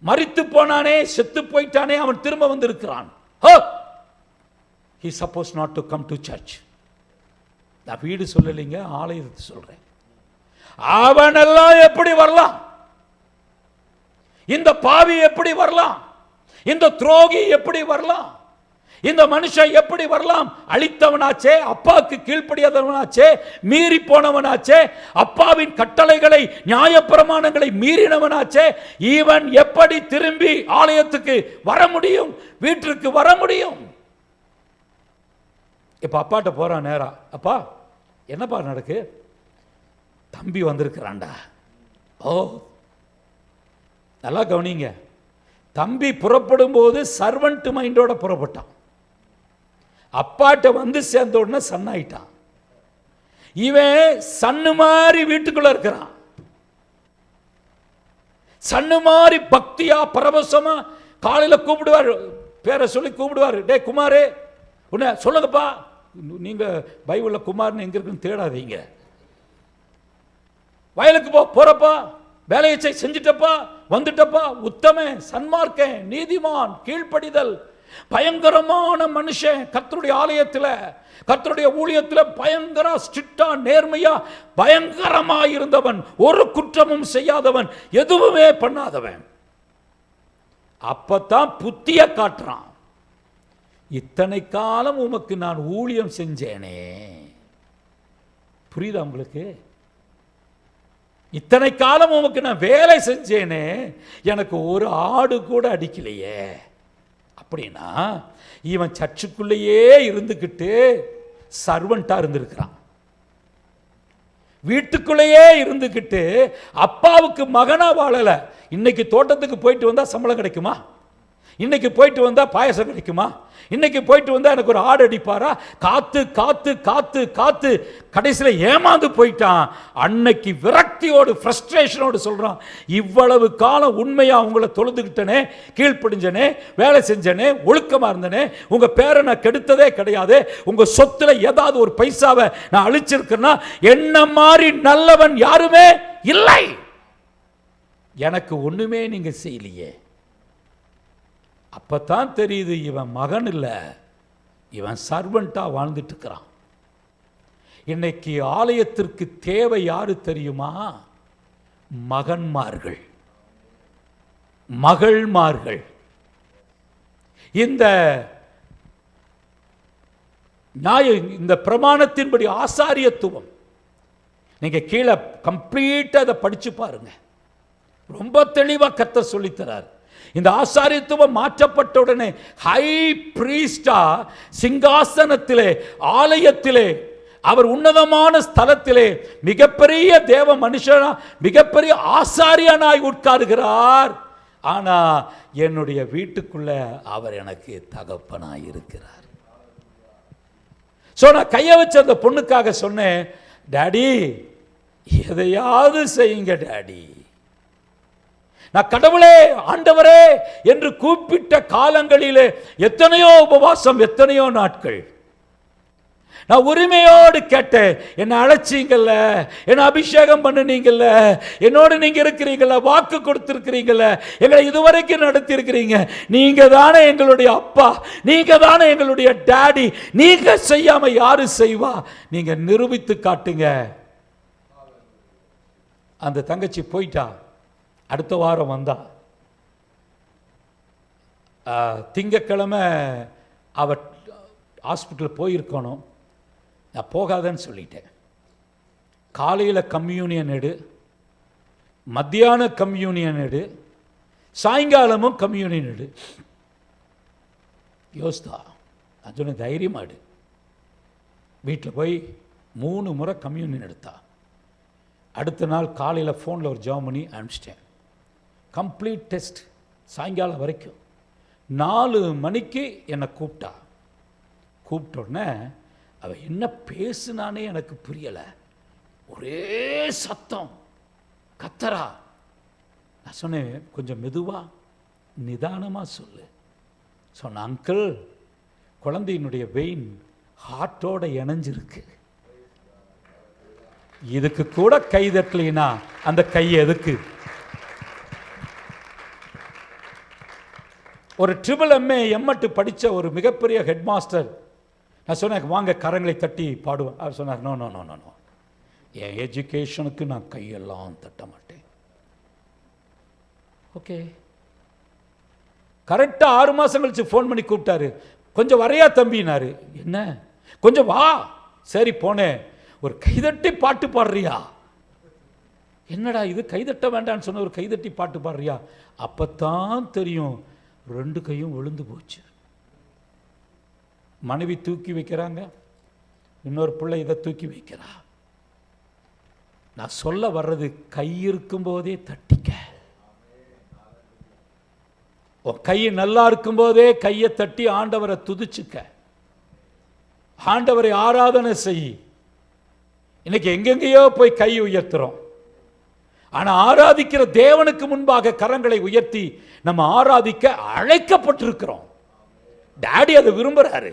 மரித்து போனானே, செத்து போயிட்டானே, அவன் திரும்ப வந்திருக்கிறான். He supposed not to come to church. நான் வீடு சொல்லலைங்க, ஆலயத்தை சொல்றேன். அவனெல்லாம் எப்படி வரலாம்? இந்த பாவி எப்படி வரலாம்? இந்த துரோகி எப்படி வரலாம்? இந்த மனுஷன் எப்படி வரலாம்? அழித்தவனாச்சே, அப்பாவுக்கு கீழ்ப்படியாதவனாச்சே, மீறி போனவனாச்சே, அப்பாவின் கட்டளைகளை, நியாயப்பிரமாணங்களை மீறினவனாச்சே, இவன் எப்படி திரும்பி ஆலயத்துக்கு வர முடியும், வீட்டிற்கு வர முடியும்? இப்ப அப்பாட்ட போறான் நேரா, அப்பா என்னப்பா நடக்கு? தம்பி வந்திருக்கிறான்டா. ஓ, நல்லா கவனிங்க. தம்பி புறப்படும் போது சர்வன்ட் மைண்டோட புறப்பட்டான், அப்பாட்ட வந்து சேர்ந்த உடனே சன்னாயிட்டான். இவன் சன்னு மாதிரி வீட்டுக்குள்ள இருக்கிறான், சன்னு மாதிரி பக்தியா பரவசமா. காலையில கூப்பிடுவார், பேரை சொல்லி கூப்பிடுவார், டே குமாரே, உன்ன சொல்லுங்கப்பா. நீங்க பைபிள்ல குமார்னு எங்க இருக்குன்னு தேடாதீங்க. வயலுக்கு போறப்பா, வேலையை செஞ்சுட்டப்பா, வந்துட்டப்பா, உத்தம, சன்மார்க்க, நீதிமான், கீழ்ப்படிதல், பயங்கரமான மனுஷன். கர்த்தருடைய ஆலயத்தில், கர்த்தருடைய ஊழியத்தில் பயங்கர ஸ்ட்ரிக்டா, நேர்மையா, பயங்கரமா இருந்தவன், ஒரு குற்றமும் செய்யாதவன், எதுவுமே பண்ணாதவன். அப்பத்தான் புத்திய காட்டுறான். இத்தனை காலம் உமக்கு நான் ஊழியம் செஞ்சேனே, புரியுதா உங்களுக்கு? இத்தனை காலம் உமக்கு நான் வேலை செஞ்சேனே, எனக்கு ஒரு ஆடு கூட அடிக்கலையே. அப்படின்னா இவன் சர்ச்சுக்குள்ளேயே இருந்துக்கிட்டு சர்வன்ட்டா இருந்திருக்கிறான், வீட்டுக்குள்ளேயே இருந்துக்கிட்டு அப்பாவுக்கு மகனா வாழல. இன்னைக்கு தோட்டத்துக்கு போயிட்டு வந்தா சம்பளம் கிடைக்குமா? இன்னைக்கு போயிட்டு வந்தா பாயசம் கிடைக்குமா? இன்னைக்கு போயிட்டு வந்தா எனக்கு ஒரு ஆடு அடிப்பாரா? காத்து காத்து காத்து காத்து கடைசியில் ஏமாந்து போயிட்டான். அன்னைக்கு விரக்தியோடு ஃப்ரஸ்ட்ரேஷனோடு சொல்றான், இவ்வளவு காலம் உண்மையா உங்களை தொழுதுகிட்டனே, கீழ்ப்படிஞ்சனே, வேலை செஞ்சனே, ஒழுக்கமா இருந்தனே, உங்க பேரை நான் கெடுத்ததே கிடையாது, உங்க சொத்துல ஏதாவது ஒரு பைசாவை நான் அழிச்சிருக்கேன்னா என்ன மாதிரி நல்லவன் யாருமே இல்லை, எனக்கு ஒண்ணுமே நீங்க செய்யலையே. அப்பதான் தெரியுது இவன் மகன் இல்லை, இவன் சர்வெண்டா வாழ்ந்துட்டு இருக்கிறான். இன்னைக்கு ஆலயத்திற்கு தேவை யாரு தெரியுமா? மகன்மார்கள், மகள்மார்கள். இந்த பிரமாணத்தின்படி ஆசாரியத்துவம் நீங்க கீழே கம்ப்ளீட்டா அதை படிச்சு பாருங்க, ரொம்ப தெளிவா கர்த்தர் சொல்லித்தரார். இந்த ஆசாரியத்துவம் மாற்றப்பட்ட உடனே ஹை பிரீஸ்டா சிங்காசனத்திலே, ஆலயத்திலே, அவர் உன்னதமான ஸ்தலத்திலே மிகப்பெரிய தேவ மனுஷனா, மிகப்பெரிய ஆசாரியனாய் உட்காருகிறார். ஆனா என்னுடைய வீட்டுக்குள்ள அவர் எனக்கு தகப்பனாய் இருக்கிறார். சோ நான் கைய வச்ச அந்த பொண்ணுக்காக சொன்னேன், டாடி எதையாவது செய்யுங்க டாடி. நான் கடவுளே ஆண்டவரே என்று கூப்பிட்ட காலங்களிலே எத்தனையோ உபவாசம், எத்தனையோ நாட்கள் நான் உரிமையோடு கேட்டேன். என்னை அழைச்சிங்கல்ல, என்னை அபிஷேகம் பண்ணுனீங்கல்ல, என்னோடு நீங்க இருக்கிறீங்கல்ல, வாக்கு கொடுத்திருக்கிறீங்கல்ல, எங்களை இதுவரைக்கும் நடத்தி இருக்கிறீங்க, நீங்க தானே எங்களுடைய அப்பா, நீங்க தானே எங்களுடைய டாடி, நீங்க செய்யாம யாரு செய்வா, நீங்க நிரூபித்து காட்டுங்க. அந்த தங்கச்சி போயிட்டா. அடுத்த வாரம் வந்தா. திங்கக்கிழமை அவ ஹாஸ்பிட்டல் போயிருக்கணும், நான் போகாதன்னு சொல்லிட்டேன். காலையில் கம்யூனியன் எடு, மத்தியான கம்யூனியன் எடு, சாயங்காலமும் கம்யூனியன் எடு. யோசித்தா. நான் சொன்ன தைரியமாடு. வீட்டில் போய் 3 முறை கம்யூனியன் எடுத்தா. அடுத்த நாள் காலையில் ஃபோனில் ஒரு ஜாம் பண்ணி அனுப்பிச்சிட்டேன். கம்ப்ளீட் டெஸ்ட் சாயங்காலம் வரைக்கும். 4 மணிக்கு என்னை கூப்பிட்டா. கூப்பிட்ட உடனே அவள் என்ன பேசுனானே எனக்கு புரியலை. ஒரே சத்தம், கத்தரா. நான் சொன்னேன், கொஞ்சம் மெதுவா நிதானமாக சொல்லு. சொன்ன, அங்கிள் குழந்தையினுடைய வெயின் ஹார்ட்டோட இணைஞ்சிருக்கு, இதுக்கு கூட கை தட்டலைனா அந்த கை எதுக்கு? ஒரு MA எம்எட்டு படித்த ஒரு மிகப்பெரிய ஹெட் மாஸ்டர். நான் சொன்னேன், வாங்க கரங்களை தட்டி பாடுவேன். அவர் சொன்னார், no no no no no, என் எஜுகேஷனுக்கு நான் கையெல்லாம் தட்ட மாட்டேன். ஓகே. கரெக்டாக 6 மாதம் கழிச்சு ஃபோன் பண்ணி கூப்பிட்டாரு. கொஞ்சம் வரையா தம்பினாரு. என்ன? கொஞ்சம் வா. சரி போனேன். ஒரு கைதட்டி பாட்டு பாடுறியா? என்னடா இது, கைதட்ட வேண்டான்னு சொன்ன ஒரு கைதட்டி பாட்டு பாடுறியா? அப்பத்தான் தெரியும் 2 கையும் விழுந்து போச்சு. மனைவி தூக்கி வைக்கிறாங்க, இன்னொரு பிள்ளை இதை தூக்கி வைக்கிறா. நான் சொல்ல வர்றது, கை இருக்கும் போதே தட்டிக்க. கை நல்லா இருக்கும் போதே கையை தட்டி ஆண்டவரை துதிச்சுக்க, ஆண்டவரை ஆராதனை செய். இன்னைக்கு எங்கெங்கேயோ போய் கை உயர்த்துறோம். ஆனா ஆராதிக்கிற தேவனுக்கு முன்பாக கரங்களை உயர்த்தி நம்ம ஆராதிக்க அழைக்கப்பட்டிருக்கிறோம். டாடி அதை விரும்புறாரு.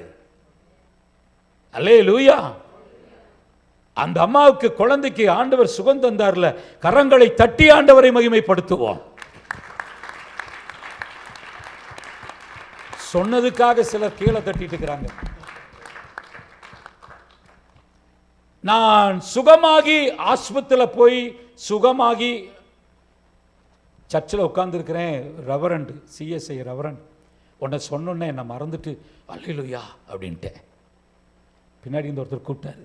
அல்லேலூயா. அந்த அம்மாவுக்கு குழந்தைக்கு ஆண்டவர் சுகம் தந்தார்ல, கரங்களை தட்டி ஆண்டவரை மகிமைப்படுத்துவோம். சொன்னதுக்காக சிலர் கீழே தட்டிட்டு இருக்கிறாங்க. நான் சுகமாகி ஆஸ்பத்திரியில் போய் சுகமாகி சர்ச்சில் உட்கார்ந்துருக்கிறேன். ரெவரண்ட், CSI ரெவரண்ட் உன்னை சொன்னோன்னே என்னை மறந்துட்டு அல்லேலூயா அப்படின்ட்டேன். பின்னாடி இந்த ஒருத்தர் கூப்பிட்டாரு.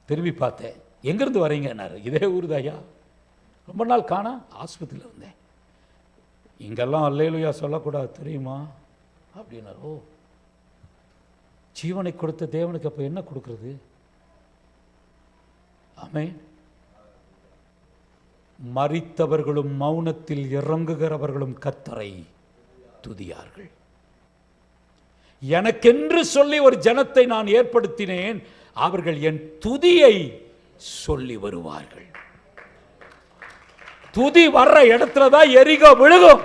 திரும்பி பார்த்தேன், எங்கேருந்து வரீங்கன்னாரு. இதே ஊர் தாயா, ரொம்ப நாள் காணா, ஆஸ்பத்திரியில் வந்தேன். இங்கெல்லாம் அல்லேலூயா சொல்லக்கூடாது தெரியுமா அப்படின்னாரு. ஓ, ஜீவனை கொடுத்த தேவனுக்கு அப்போ என்ன கொடுக்கறது? ஆமென். மரித்தவர்களும் மௌனத்தில் இறங்குகிறவர்களும் கர்த்தரை துதியார்கள். எனக்கென்று சொல்லி ஒரு ஜனத்தை நான் ஏற்படுத்தினேன், அவர்கள் என் துதியை சொல்லி வருவார்கள். துதி வர்ற இடத்துல தான் எரிகோ விழுகும்,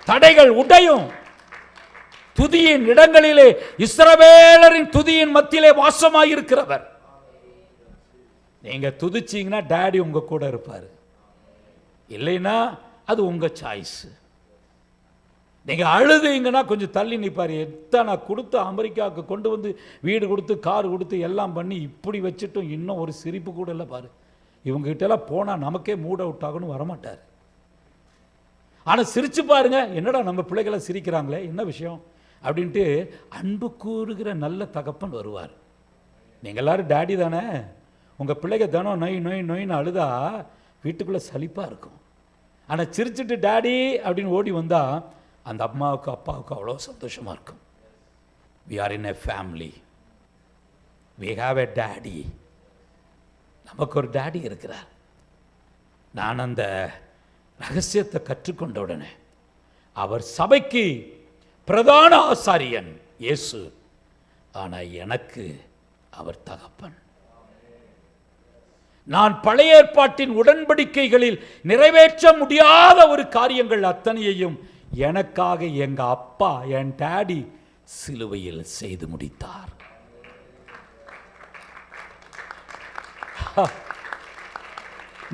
தடைகள் உடையும். துதியின் இடங்களிலே இஸ்ரவேலரின் துதியின் மத்தியிலே வாசமாயிருக்கிறவர். நீங்க துதிச்சீங்கன்னா டாடி உங்க கூட இருப்பாரு, இல்லைன்னா அது உங்க சாய்ஸ். நீங்க அழுதுங்கன்னா கொஞ்சம் தள்ளி நிற்பாரு. எத்தனை கொடுத்து அமெரிக்காவுக்கு கொண்டு வந்து வீடு கொடுத்து கார் கொடுத்து எல்லாம் பண்ணி இப்படி வச்சுட்டும் இன்னும் ஒரு சிரிப்பு கூட இல்லை பாரு. இவங்ககிட்டலாம் போனால் நமக்கே மூட் அவுட் ஆகணும், வரமாட்டார். ஆனால் சிரிச்சு பாருங்க, என்னடா நம்ம பிள்ளைகளை சிரிக்கிறாங்களே, என்ன விஷயம் அப்படின்ட்டு அன்பு கூறுகிற நல்ல தகப்பன் வருவார். நீங்கள் எல்லாரும் டேடி தானே, உங்கள் பிள்ளைங்க தினம் நொய் நொய் நொயின்னு அழுதா வீட்டுக்குள்ளே சலிப்பாக இருக்கும். ஆனால் சிரிச்சுட்டு டேடி அப்படின்னு ஓடி வந்தால் அந்த அம்மாவுக்கு அப்பாவுக்கு அவ்வளோ சந்தோஷமாக இருக்கும். we are in a family, we have a daddy. நமக்கு ஒரு டாடி இருக்கிறார். நான் அந்த ரகசியத்தை கற்றுக்கொண்ட உடனே அவர் சபைக்கு பிரதான ஆசாரியன் இயேசு, ஆனால் எனக்கு அவர் தகப்பன். நான் பழைய ஏற்பாட்டின் உடன்படிக்கைகளில் நிறைவேற்ற முடியாத ஒரு காரியங்கள் அத்தனையையும் எனக்காக எங்க அப்பா, என் டாடி சிலுவையில் செய்து முடித்தார்.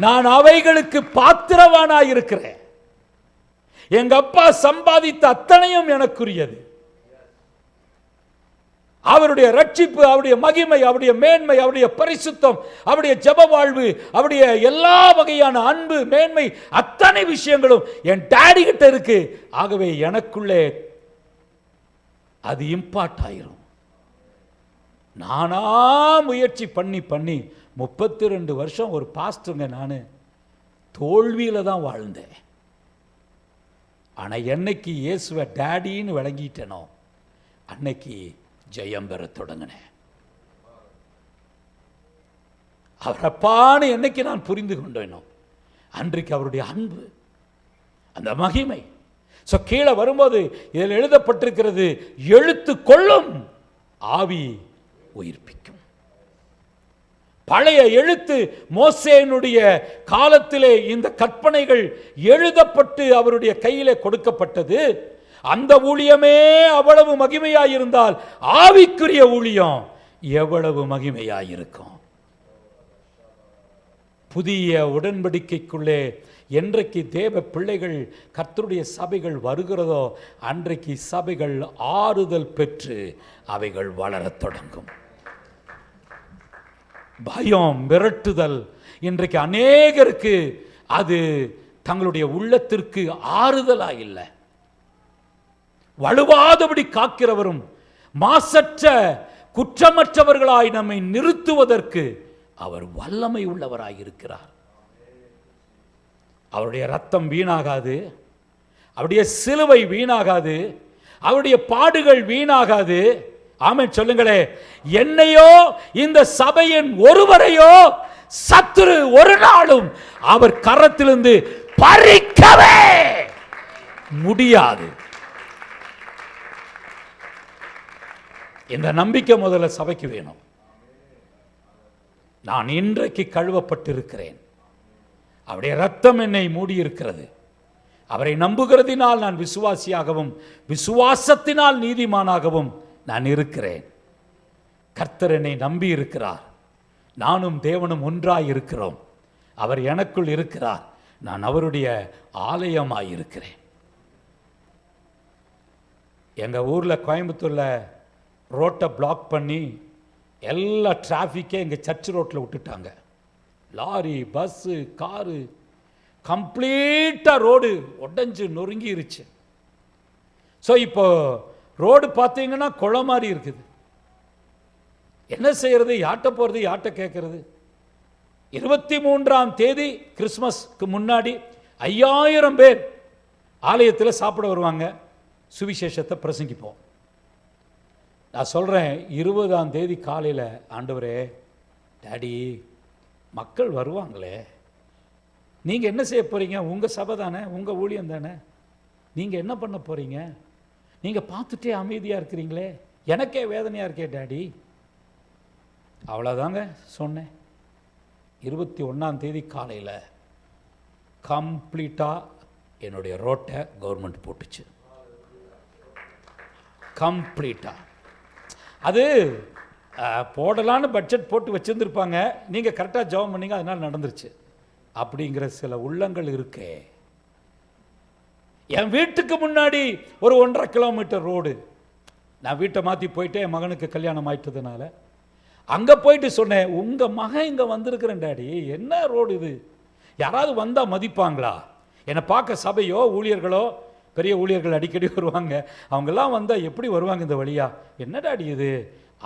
நான் அவைகளுக்கு பாத்திரவானாயிருக்கிறேன். எங்க அப்பா சம்பாதித்த அத்தனையும் எனக்குரியது. அவருடைய ரட்சிப்பு, அவருடைய மகிமை, அவருடைய மேன்மை, அவருடைய பரிசுத்தம், அவருடைய ஜெப வாழ்வு, அவருடைய எல்லா வகையான அன்பு மேன்மை அத்தனை விஷயங்களும் என் டாடி கிட்ட இருக்கு. ஆகவே எனக்குள்ளே அது இம்பார்ட் ஆயிரும். நானா முயற்சி பண்ணி 32 வருஷம் ஒரு பாஸ்டருங்க, நான் தோல்வியில தான் வாழ்ந்தேன். ஆனால் என்னைக்கு இயேசுவை டாடின்னு விளங்கிட்டேனோ அன்னைக்கு ஜெயம் பெற தொடங்கினேன். அவர் அப்பான்னு என்னைக்கு நான் புரிந்து கொண்டேனோ அன்றைக்கு அவருடைய அன்பு, அந்த மகிமை. கீழே வரும்போது இதில் எழுதப்பட்டிருக்கிறது, எழுத்து கொள்ளும் ஆவி உயிர்ப்பிக்கும். பழைய எழுத்து மோசேனுடைய காலத்திலே இந்த கற்பனைகள் எழுதப்பட்டு அவருடைய கையிலே கொடுக்கப்பட்டது. அந்த ஊழியமே அவ்வளவு மகிமையாயிருந்தால் ஆவிக்குரிய ஊழியம் எவ்வளவு மகிமையாயிருக்கும். புதிய உடன்படிக்கைக்குள்ளே என்றைக்கு தேவ பிள்ளைகள் கர்த்தருடைய சபைகள் வருகிறதோ அன்றைக்கு சபைகள் ஆறுதல் பெற்று அவைகள் வளரத் தொடங்கும். பயம், மிரட்டுதல் இன்றைக்கு அநேகருக்கு அது தங்களுடைய உள்ளத்திற்கு ஆறுதலா இல்லை. வலுவாதபடி காக்கிறவரும் மாசற்ற குற்றமற்றவர்களாய் நம்மை நிறுத்துவதற்கு அவர் வல்லமை உள்ளவராயிருக்கிறார். அவருடைய ரத்தம் வீணாகாது, அவருடைய சிலுவை வீணாகாது, அவருடைய பாடுகள் வீணாகாது. ஆமென் சொல்லுங்களே. என்னையோ இந்த சபையின் ஒருவரையோ சத்துரு ஒரு நாளும் அவர் கரத்திலிருந்து பறிக்கவே முடியாது. இந்த நம்பிக்கை முதல்ல சபைக்கு வேணும். நான் இன்றைக்கு கழுவப்பட்டிருக்கிறேன், அவருடைய ரத்தம் என்னை மூடியிருக்கிறது. அவரை நம்புகிறதினால் நான் விசுவாசியாகவும் விசுவாசத்தினால் நீதிமானாகவும் நான் இருக்கிறேன். கர்த்தர் என்னை நம்பி இருக்கிறார். நானும் தேவனும் ஒன்றாய் இருக்கிறோம். அவர் எனக்குள் இருக்கிறார். நான் அவருடைய ஆலயமாயிருக்கிறேன். எங்கள் ஊரில் கோயம்புத்தூரில் ரோட்டை பிளாக் பண்ணி எல்லா டிராஃபிக்கே எங்கள் சர்ச் ரோட்டில் விட்டுட்டாங்க. லாரி, பஸ்ஸு, காரு கம்ப்ளீட்டாக ரோடு உடைஞ்சு நொறுங்கிருச்சு. ஸோ இப்போ ரோடு பார்த்தீங்கன்னா குளம் மாதிரி இருக்குது. என்ன செய்யறது? யார்கிட்ட போகிறது, யார்கிட்ட கேட்கறது? 23ஆம் தேதி கிறிஸ்மஸ்க்கு முன்னாடி 5000 பேர் ஆலயத்தில் சாப்பிட வருவாங்க. சுவிசேஷத்தை பிரசங்கிப்போம். நான் சொல்கிறேன், 20ஆம் தேதி காலையில், ஆண்டவரே டாடி மக்கள் வருவாங்களே, நீங்கள் என்ன செய்ய போகிறீங்க? உங்கள் சபை தானே, உங்கள் ஊழியம் தானே, நீங்கள் என்ன பண்ண போகிறீங்க? நீங்கள் பார்த்துட்டே அமைதியாக இருக்கிறீங்களே, எனக்கே வேதனையாக இருக்கே டாடி. அவ்வளோதாங்க சொன்னேன். 21ஆம் தேதி காலையில் கம்ப்ளீட்டாக என்னுடைய ரோட்டை கவர்மெண்ட் போட்டுச்சு. கம்ப்ளீட்டாக அது போடலான்னு பட்ஜெட் போட்டு வச்சுருந்துருப்பாங்க, நீங்கள் கரெக்டாக ஜெபம் பண்ணீங்க, அதனால் நடந்துருச்சு. அப்படிங்கிற சில உள்ளங்கள் இருக்கே. என் வீட்டுக்கு முன்னாடி ஒரு 1.5 கிலோமீட்டர் ரோடு, நான் வீட்டை மாற்றி போயிட்டேன். என் மகனுக்கு கல்யாணம் ஆயிட்டதுனால அங்கே போயிட்டு சொன்னேன், உங்கள் மகன் இங்கே வந்திருக்கிறேன் டாடி, என்ன ரோடு இது? யாராவது வந்தால் மதிப்பாங்களா? என்னை பார்க்க சபையோ ஊழியர்களோ, பெரிய ஊழியர்கள் அடிக்கடி வருவாங்க, அவங்கெல்லாம் வந்தால் எப்படி வருவாங்க இந்த வழியா? என்ன டாடி இது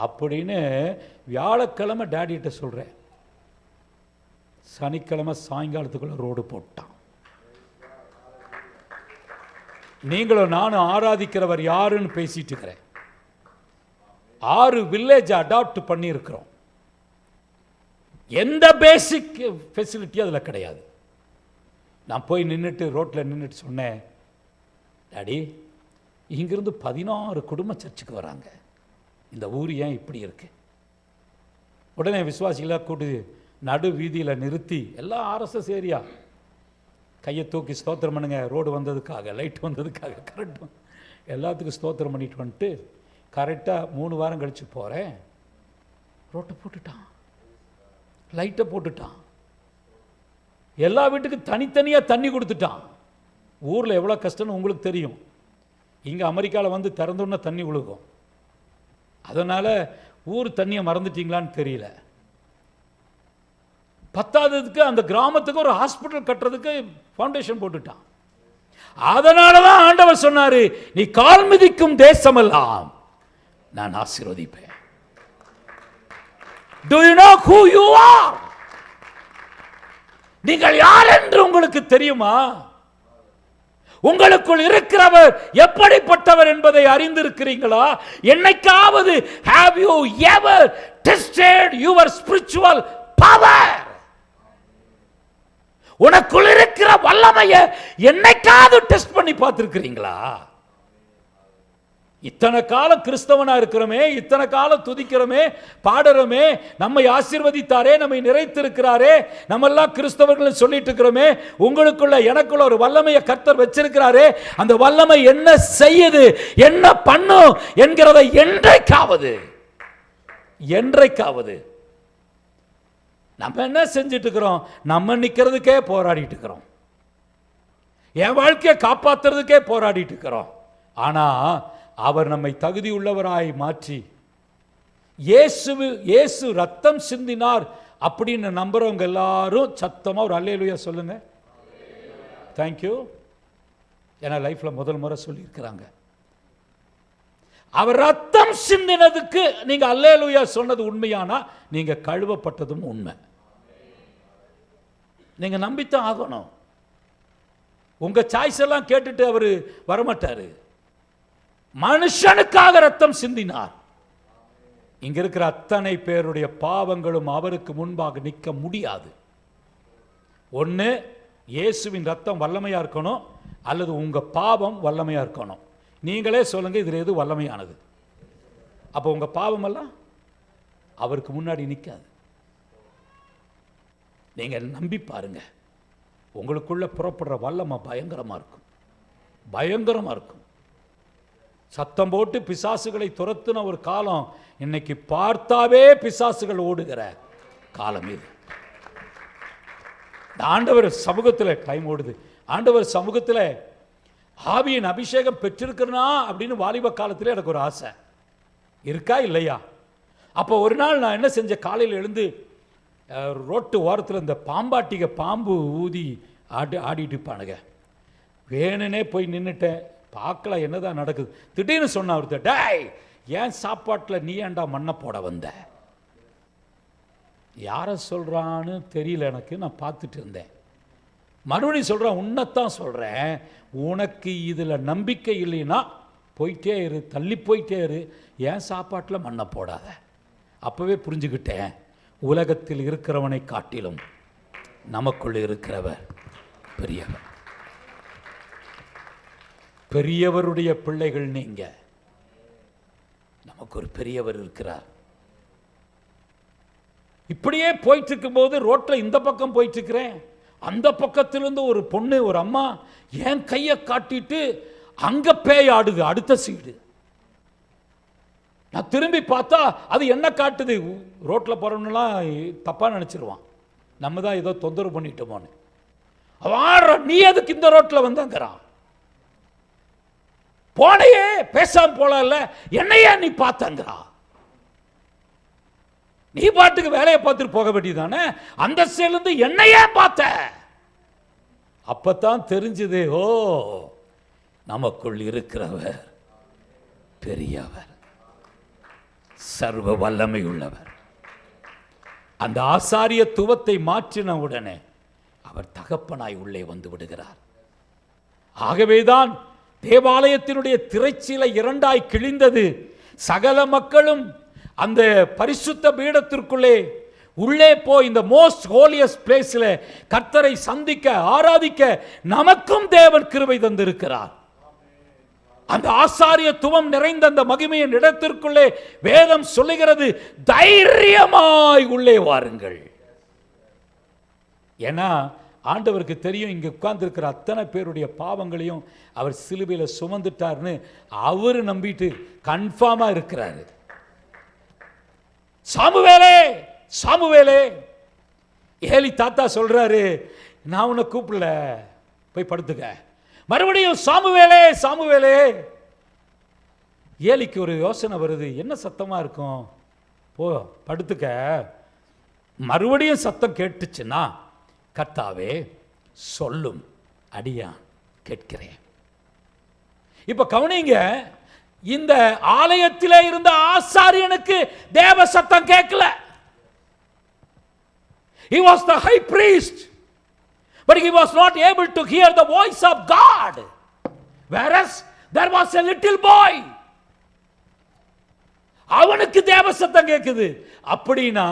அப்படின்னு வியாழக்கிழமை டாடிகிட்ட சொல்கிறேன். சனிக்கிழமை சாயங்காலத்துக்குள்ள ரோடு போட்டான். நீங்களும் நானும் ஆராதிக்கிறவர் யாருன்னு பேசிட்டு இருக்கிறேன். 6 வில்லேஜ் அடாப்ட் பண்ணியிருக்கிறோம். எந்த பேசிக் ஃபெசிலிட்டி அதில் கிடையாது. நான் போய் நின்றுட்டு ரோட்டில் நின்றுட்டு சொன்னேன், டாடி இங்கிருந்து 16 குடும்ப சர்ச்சுக்கு வராங்க, இந்த ஊர் ஏன் இப்படி இருக்கு? உடனே விசுவாசிகளாக கூட்டு நடு வீதியில் நிறுத்தி, எல்லாம் RSS ஏரியா, கையை தூக்கி ஸ்தோத்திரம் பண்ணுங்க, ரோடு வந்ததுக்காக, லைட் வந்ததுக்காக, கரெக்டாக எல்லாத்துக்கும் ஸ்தோத்திரம் பண்ணிட்டு வந்துட்டு கரெக்டாக 3 வாரம் கழித்து போகிறேன். ரோட்டை போட்டுட்டான், லைட்டை போட்டுட்டான், எல்லா வீட்டுக்கும் தனித்தனியாக தண்ணி கொடுத்துட்டான். ஊரில் எவ்வளோ கஷ்டம்னு உங்களுக்கு தெரியும். இங்கே அமெரிக்காவில் வந்து திறந்தோன்னா தண்ணி விழுகும். அதனால் ஊர் தண்ணியை மறந்துட்டீங்களான்னு தெரியல. 10ஆவதுக்கு அந்த கிராமத்துக்கு ஒரு ஹாஸ்பிட்டல் கட்டுறதுக்கு ஃபவுண்டேஷன் போட்டுட்டான். அதனால தான் ஆண்டவர் சொன்னார், நீ கால் மிதிக்கும் தேசமெல்லாம் நான் ஆசீர்வதிப்பேன். Do you know who you are? நீங்கள் யார் என்று உங்களுக்கு தெரியுமா? உங்களுக்குள் இருக்கிறவர் எப்படிப்பட்டவர் என்பதை அறிந்திருக்கிறீங்களா? என்னைக்காவது have you ever tested your spiritual power? உனக்குள் இருக்கிற வல்லமையை என்னைக்காவது டெஸ்ட் பண்ணி பார்த்திருக்கிறீங்களா? இத்தனை காலம் கிறிஸ்தவனா இருக்கிறோமே, இத்தனை காலம் துதிக்கிறோமே, பாடுறோமே, நம்மை ஆசீர்வதித்தாரே, நம்மை நிறைத்திருக்கிறாரே, நம்ம எல்லாம் கிறிஸ்தவர்கள் சொல்லிட்டு இருக்கிறோமே, உங்களுக்குள்ள எனக்குள்ள ஒரு வல்லமையை கர்த்தர் வச்சிருக்கிறாரே, அந்த வல்லமை என்ன செய்யுது, என்ன பண்ணும் என்கிறதை என்றைக்காவது நம்ம என்ன செஞ்சிட்டு இருக்கிறோம்? நம்ம நிக்கிறதுக்கே போராடிட்டு இருக்கிறோம், என் வாழ்க்கையை காப்பாத்துறதுக்கே போராடிட்டு இருக்கிறோம். ஆனா அவர் நம்மை தகுதி உள்ளவராய் மாற்றி இயேசு ரத்தம் சிந்தினார் அப்படின்னு நம்புறவங்க எல்லாரும் சத்தமா ஒரு அல்லேலூயா சொல்லுங்க. தேங்க்யூ. ஏன்னா லைஃப்ல முதல் முறை சொல்லி இருக்கிறாங்க. அவர் ரத்தம் சிந்தினதுக்கு நீங்க அல்லேலூயா சொன்னது உண்மையானா நீங்க கழுவப்பட்டதும் உண்மை. நீங்க நம்பித்தான் ஆகணும். உங்க சாய்ஸ் எல்லாம் கேட்டுட்டு அவரு வரமாட்டாரு. மனுஷனுக்காக ரத்தம் சிந்தினார். இங்க இருக்கிற அத்தனை பேருடைய பாவங்களும் அவருக்கு முன்பாக நிற்க முடியாது. ஒன்று இயேசுவின் ரத்தம் வல்லமையா இருக்கணும், அல்லது உங்க பாவம் வல்லமையா இருக்கணும். நீங்களே சொல்லுங்க, இதில் எது வல்லமையானது? அப்போ உங்க பாவம் எல்லாம் அவருக்கு முன்னாடி நிற்காது. நீங்க நம்பி பாருங்க, உங்களுக்குள்ள புறப்படுற வல்லமை பயங்கரமா இருக்கும், பயங்கரமா இருக்கும். சத்தம் போட்டு பிசாசுகளை துரத்துன ஒரு காலம் இன்னைக்கு பார்த்தாவே பிசாசுகள் ஓடுகிற காலம் இது. ஆண்டவர் சமூகத்தில் டைம் ஓடுது. ஆண்டவர் சமூகத்தில் ஆவியின் அபிஷேகம் பெற்றிருக்கிறனா அப்படின்னு வாலிப காலத்தில் எனக்கு ஒரு ஆசை இருக்கா இல்லையா? அப்போ ஒரு நாள் நான் என்ன செஞ்சேன், காலையில் எழுந்து ரோட்டு ஓரத்தில் இந்த பாம்பாட்டிக பாம்பு ஊதி ஆடிட்டு இருப்பானுங்க, வேணுனே போய் நின்றுட்டேன். பார்க்கல என்னதான் நடக்குது. திடீர்னு சொன்ன ஒருத்தர், டேய் ஏன் சாப்பாட்டில் நீ ஏண்டா மண்ணை போட வந்த? யாரை சொல்கிறான்னு தெரியல எனக்கு, நான் பார்த்துட்டு இருந்தேன். மறுபடியும் சொல்கிறேன், உன்னைத்தான் சொல்கிறேன், உனக்கு இதில் நம்பிக்கை இல்லைன்னா போயிட்டே இரு, தள்ளி போயிட்டே இரு, ஏன் சாப்பாட்டில் மண்ணை போடாத. அப்போவே புரிஞ்சுக்கிட்டேன், உலகத்தில் இருக்கிறவனை காட்டிலும் நமக்குள் இருக்கிறவர் பெரியவர். பெரியவருடைய பிள்ளைகள் நீங்க. நமக்கு ஒரு பெரியவர் இருக்கிறார். இப்படியே போயிட்டு இருக்கும் போது ரோட்ல இந்த பக்கம் போயிட்டு இருக்கிறேன், அந்த பக்கத்திலிருந்து ஒரு பொண்ணு, ஒரு அம்மா என் கையை காட்டிட்டு அங்க பேய் ஆடுது அடுத்த சீடு. நான் திரும்பி பார்த்தா அது என்ன காட்டுது? ரோட்ல போறவனெல்லாம் தப்பா நினைச்சிருவான், நம்ம தான் ஏதோ தொந்தரவு பண்ணிட்டோமோன்னு. அவன் நீ எதுக்கு இந்த ரோட்ல வந்தங்கிறான். போனையே பேசாம போல, என்னையா நீ பார்த்தங்கிறா. நீ பாட்டுக்கு வேலையை பார்த்துட்டு போக வேண்டியதானே, அந்த சைடுல என்னையே பார்த்த. அப்பதான் தெரிஞ்சது, ஓ நமக்குள் இருக்கிறவர் பெரியவர், சர்வ வல்லமை உள்ளவர். அந்த ஆசாரியத்துவத்தை மாற்றின உடனே அவர் தகப்பனாய் உள்ளே வந்து விடுகிறார். ஆகவேதான் தேவாலயத்தினுடைய திரைச்சீலை இரண்டாய் கிழிந்தது. சகல மக்களும் அந்த பரிசுத்த பீடத்திற்குள்ளே உள்ளே போய் இந்த மோஸ்ட் ஹோலியஸ்ட் பிளேஸ்ல கர்த்தரை சந்திக்க ஆராதிக்க நமக்கும் தேவன் கிருபை தந்திருக்கிறார். அந்த ஆசாரியத்துவம் நிறைந்த அந்த மகிமையின் இடத்திற்குள்ளே வேதம் சொல்லுகிறது, தைரியமாய் உள்ளே வாருங்கள். ஏன்னா ஆண்டவருக்கு தெரியும், இங்க உட்கார்ந்து இருக்கிற அத்தனை பேருடைய பாவங்களையும் அவர் சிலுவையில சுமந்துட்டார்னு அவரு நம்பிட்டு கன்ஃபார்மா இருக்கிறாரு. சாமுவேலே சாமுவேலே, ஏலி தாத்தா சொல்றாரு, நான் உன்னை கூப்பிடல, போய் படுத்துக்க. மறுபடியும் சாமுவேலே சாமுவேலே. ஏலிக்கு ஒரு யோசனை வருது, என்ன சத்தமா இருக்கும், போ படுத்துக்க. மறுபடியும் சத்தம் கேட்டுச்சுன்னா, கர்த்தாவே சொல்லும், அடியான் கேட்கிறேன். இப்ப கவனிங்க, இந்த ஆலயத்திலே இருந்த ஆசாரியனுக்கு தேவ சத்தம் கேட்கல. He was the high priest, but he was not able to hear the voice of God, whereas there was a little boy. அவனுக்கு தேவ சத்தம் கேட்குது. அப்படின்னா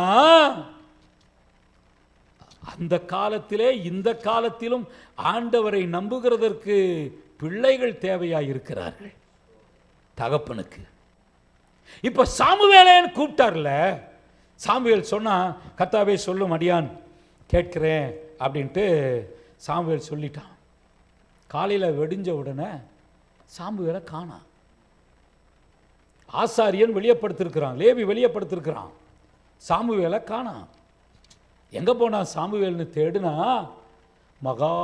அந்த காலத்திலே இந்த காலத்திலும் ஆண்டவரை நம்புகிறதற்கு பிள்ளைகள் தேவையாய் இருக்கிறார்கள் தகப்பனுக்கு. இப்ப சாமுவேலேன்னு கூப்பிட்டார்ல, சாமுவேல் சொன்னா, கர்த்தாவே சொல்லும், அடியான் கேட்கிறேன் அப்படின்ட்டு சாமுவேல் சொல்லிட்டான். காலையில் வெடிஞ்ச உடனே சாமுவேலை காணாம். ஆசாரியன் வெளியப்படுத்திருக்கிறான், லேவி வெளியப்படுத்திருக்கிறான், சாமுவேலை காணாம். எங்க போனா சாமுவேல்னு தேடுனா, மகா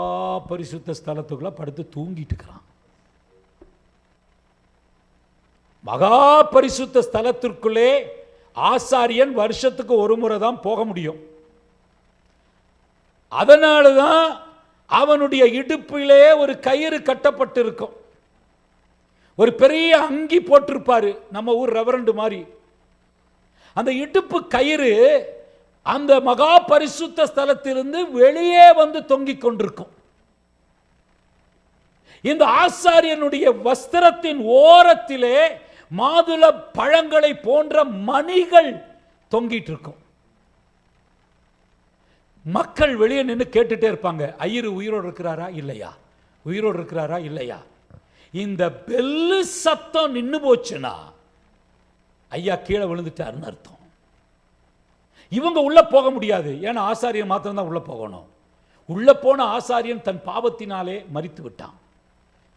பரிசுத்த ஸ்தலத்துக்குள்ள படுத்து தூங்கிட்டு இருக்கிறான். மகா பரிசுத்த ஸ்தலத்திற்குள்ளே ஆசாரியன் வருஷத்துக்கு ஒரு முறை தான் போக முடியும். அதனாலதான் அவனுடைய இடுப்பிலே ஒரு கயிறு கட்டப்பட்டிருக்கும். ஒரு பெரிய அங்கி போட்டிருப்பாரு, நம்ம ஊர் ரெவரண்ட் மாதிரி. அந்த இடுப்பு கயிறு அந்த மகா பரிசுத்த ஸ்தலத்திலிருந்து வெளியே வந்து தொங்கிக் கொண்டிருக்கும். இந்த ஆசாரியனுடைய வஸ்திரத்தின் ஓரத்திலே மாதுள பழங்களை போன்ற மணிகள் தொங்கிட்டு இருக்கும். மக்கள் வெளியே நின்று கேட்டுட்டே இருப்பாங்க, ஐயரு உயிரோடு இருக்கிறாரா இல்லையா, உயிரோடு இருக்கிறாரா இல்லையா. இந்த பெல்லு சத்தம் நின்று போச்சுன்னா ஐயா கீழே விழுந்துட்டாருன்னு அர்த்தம். இவங்க உள்ள போக முடியாது, ஏன்னா ஆசாரியன் மாத்திரம் தான் உள்ள போகணும். உள்ள போன ஆசாரியன் தன் பாவத்தினாலே மரித்து விட்டான்.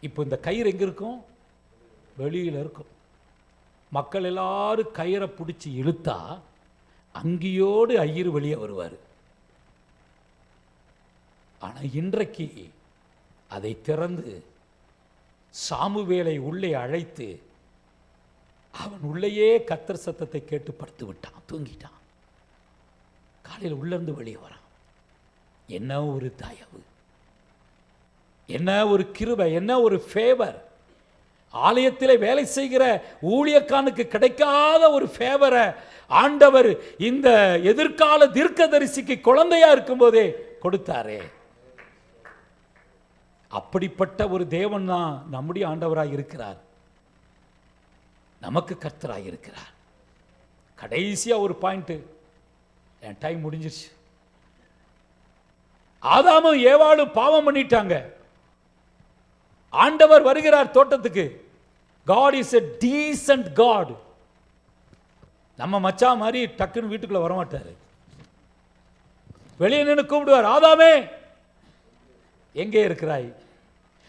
இப்போ இந்த கயிறு எங்க இருக்கும், வெளியில இருக்கும். மக்கள் எல்லாரும் கயிறை பிடிச்சி இழுத்தா அங்கியோடு ஐயரு வெளியே வருவார். ஆனா இன்றைக்கு அதை திறந்து சாமுவேலை உள்ளே அழைத்து அவன் உள்ளேயே கர்த்தர் சத்தத்தை கேட்டு படுத்து விட்டான், தூங்கிட்டான். காலையில் உள்ள இருந்து வெளியே வரான். என்ன ஒரு தயவு, என்ன ஒரு கிருபை, என்ன ஒரு ஃபேவர். ஆலயத்திலே வேலை செய்கிற ஊழியக்கானுக்கு கிடைக்காத ஒரு ஃபேவரை ஆண்டவர் இந்த எதிர்கால தீர்க்கதரிசிக்கு குழந்தையா இருக்கும் போதே கொடுத்தாரே. அப்படிப்பட்ட ஒரு தேவன் தான் நம்முடைய ஆண்டவராக இருக்கிறார், நமக்கு கர்த்தராக இருக்கிறார். கடைசியா ஒரு பாயிண்ட், என் டைம் முடிஞ்சிருச்சு. ஆதாமும் ஏவாளும் பாவம் பண்ணிட்டாங்க. ஆண்டவர் வருகிறார் தோட்டத்துக்கு. God is a decent God. நம்ம மச்சா மாதிரி டக்குன்னு வீட்டுக்குள்ள வரமாட்டாரு. வெளியே நின்று கூப்பிடுவார், ஆதாமே எங்கே இருக்கிறாய்?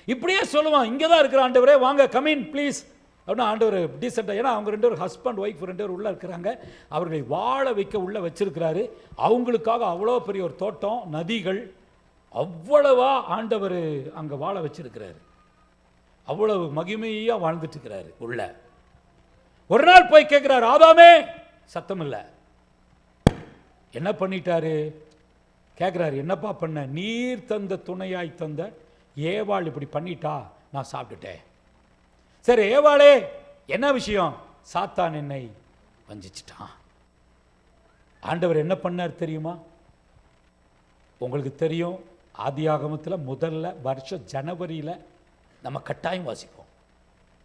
இப்படியே சொல்லுவான், இங்கே தான் இருக்கிற ஆண்டவரே, வாங்க கமின் ப்ளீஸ் அப்படின்னா ஆண்டவர் டீசெண்டாக. ஏன்னா அவங்க 2 பேரும் ஹஸ்பண்ட் ஒய்ஃப் 2 பேரும் உள்ளே இருக்கிறாங்க. அவர்களை வாழ வைக்க உள்ளே வச்சிருக்கிறாரு. அவங்களுக்காக அவ்வளோ பெரிய ஒரு தோட்டம், நதிகள், அவ்வளவா ஆண்டவர் அங்கே வாழ வச்சிருக்கிறாரு. அவ்வளவு மகிமையாக வாழ்ந்துட்டு இருக்கிறாரு உள்ள. ஒரு நாள் போய் கேட்கிறாரு, ஆதாமே, சத்தம் இல்லை. என்ன பண்ணிட்டாரு கேட்குறாரு, என்னப்பா பண்ண? நீர் தந்த துணையாய் தந்த ஏவாள் இப்படி பண்ணிட்டா, நான் சாப்பிட்டுட்டேன். சரி ஏவாளே, என்ன விஷயம்? சாத்தான் என்னை வஞ்சிச்சிட்டான். ஆண்டவர் என்ன பண்ணார் தெரியுமா? உங்களுக்கு தெரியும், ஆதியாகமத்தில் முதல்ல வருஷம் ஜனவரியில் நம்ம கட்டாயம் வாசிப்போம்.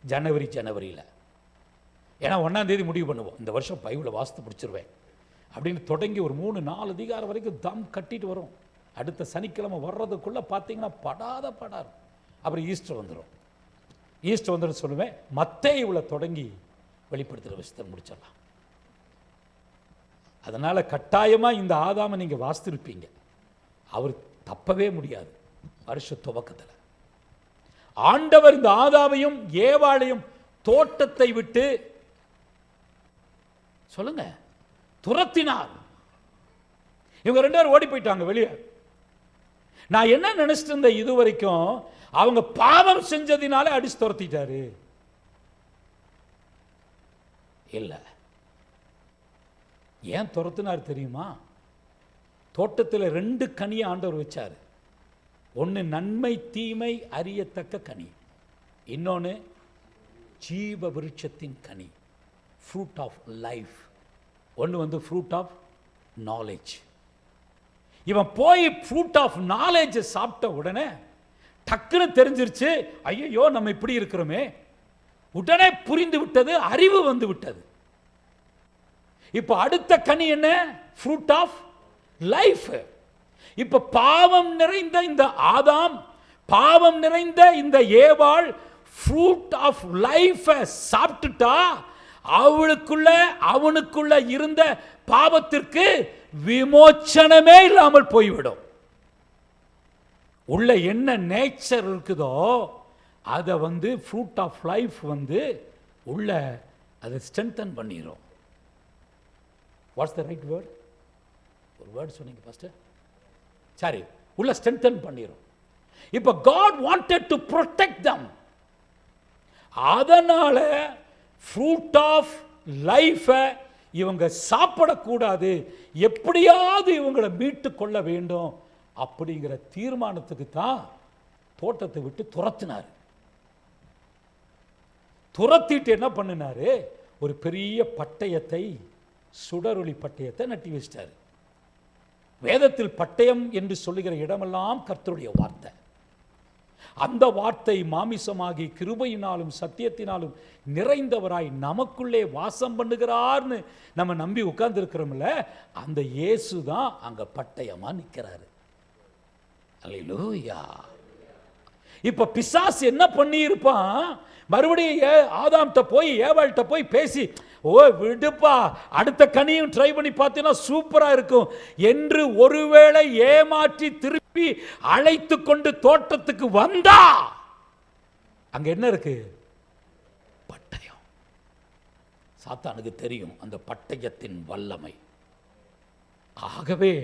ஜனவரியில், ஏன்னா 1ஆம் தேதி முடிவு பண்ணுவோம், இந்த வருஷம் பைபிளை வாசித்து பிடிச்சிருவேன் அப்படின்னு தொடங்கி ஒரு 3-4 அதிகாரம் வரைக்கும் தம் கட்டிட்டு வரும். அடுத்த சனிக்கிழமை வர்றதுக்குள்ளே பார்த்தீங்கன்னா படாது. அப்புறம் ஈஸ்டர் வந்துடும் சொல்லுவேன். மத்தேயுவில் தொடங்கி வெளிப்படுத்துகிற விஷயத்தை முடிச்சிடலாம். அதனால் கட்டாயமாக இந்த ஆதாமை நீங்கள் வாசித்திருப்பீங்க. அவர் தப்பவே முடியாது. வருஷ துவக்கத்தில் ஆண்டவர் இந்த ஆதாமையும் ஏவாளையும் தோட்டத்தை விட்டு சொல்லுங்க துரத்தினார். இவங்க 2 பேரும் ஓடி போயிட்டாங்க வெளியே. நான் என்ன நினைச்சிட்டு இருந்தேன் இது வரைக்கும், அவங்க பாவம் செஞ்சதினால அடிச்சு துரத்திட்டாரு. இல்ல, ஏன் துரத்தினார் தெரியுமா? தோட்டத்தில் 2 கனியை ஆண்டவர் வச்சாரு. ஒன்று நன்மை தீமை அறியத்தக்க கனி, இன்னொன்று ஜீவ விருட்சத்தின் கனி, ஃப்ரூட் ஆஃப் லைஃப். ஒன்று வந்து ஃப்ரூட் ஆஃப் நாலேஜ். இவன் போய் ஃப்ரூட் ஆஃப் நாலேஜை சாப்பிட்ட உடனே டக்குன்னு தெரிஞ்சிருச்சு, ஐயோ நம்ம இப்படி இருக்கிறோமே. உடனே புரிந்து விட்டது, அறிவு வந்து விட்டது. இப்போ அடுத்த கனி என்ன? Fruit of life. இப்ப பாவம் நிறைந்த இந்த ஆதாம், பாவம் நிறைந்த இந்த ஏவாள் ஃப்ரூட் ஆஃப் லைஃப் சாப்பிட்டுட்டா, அவனுக்குள்ள இருந்த பாவத்திற்கு விமோச்சனமே இல்லாமல் போய்விடும். உள்ள என்ன நேச்சர் இருக்குதோ அதை வந்து ஃப்ரூட் ஆஃப் லைஃப் வந்து உள்ள அதை ஸ்ட்ரென்தன் பண்ணிடும். What's the right word? ஒரு வேர்ட் சொன்னீங்க ஃபர்ஸ்ட். சரி, உள்ள ஸ்ட்ரென்தன் பண்ணிடும். இப்போ God wanted to protect them. அதனால ஃப்ரூட் ஆஃப் லைஃப் இவங்க சாப்பிடக்கூடாது, எப்படியாவது இவங்களை மீட்டு கொள்ள வேண்டும் அப்படிங்கிற தீர்மானத்துக்கு தான் தோட்டத்தை விட்டு துரத்தினார். துரத்திட்டு என்ன பண்ணினாரு? ஒரு பெரிய பட்டயத்தை, சுடரொளி பட்டயத்தை நட்டி வச்சிட்டாரு. வேதத்தில் பட்டயம் என்று சொல்லுகிற இடமெல்லாம் கர்த்தருடைய வார்த்தை. அந்த வார்த்தை மாமிசமாகி கிருபையினாலும் சத்தியத்தினாலும் நிறைந்தவராய் நமக்குள்ளே வாசம் பண்ணுகிறார்னு நம்ம நம்பி உட்கார்ந்து இருக்கிறோம்ல, அந்த இயேசு தான் அங்க பட்டயமா நிற்கிறாரு. அல்லேலூயா. இப்ப பிசாசு என்ன பண்ணி இருப்பான்? மறுபடியும் ஆதாம்கிட்ட போய் ஏவாள்கிட்ட போய் பேசி, ஓ விடுப்பா, அடுத்த கனியும் ட்ரை பண்ணி பார்த்தீங்கன்னா சூப்பரா இருக்கும் என்று ஒருவேளை ஏமாற்றி திருப்பி அழைத்து கொண்டு தோட்டத்துக்கு வந்தா அங்க என்ன இருக்கு? பட்டயம். சாத்தானுக்கு தெரியும் அந்த பட்டயத்தின் வல்லமை. ஆகவே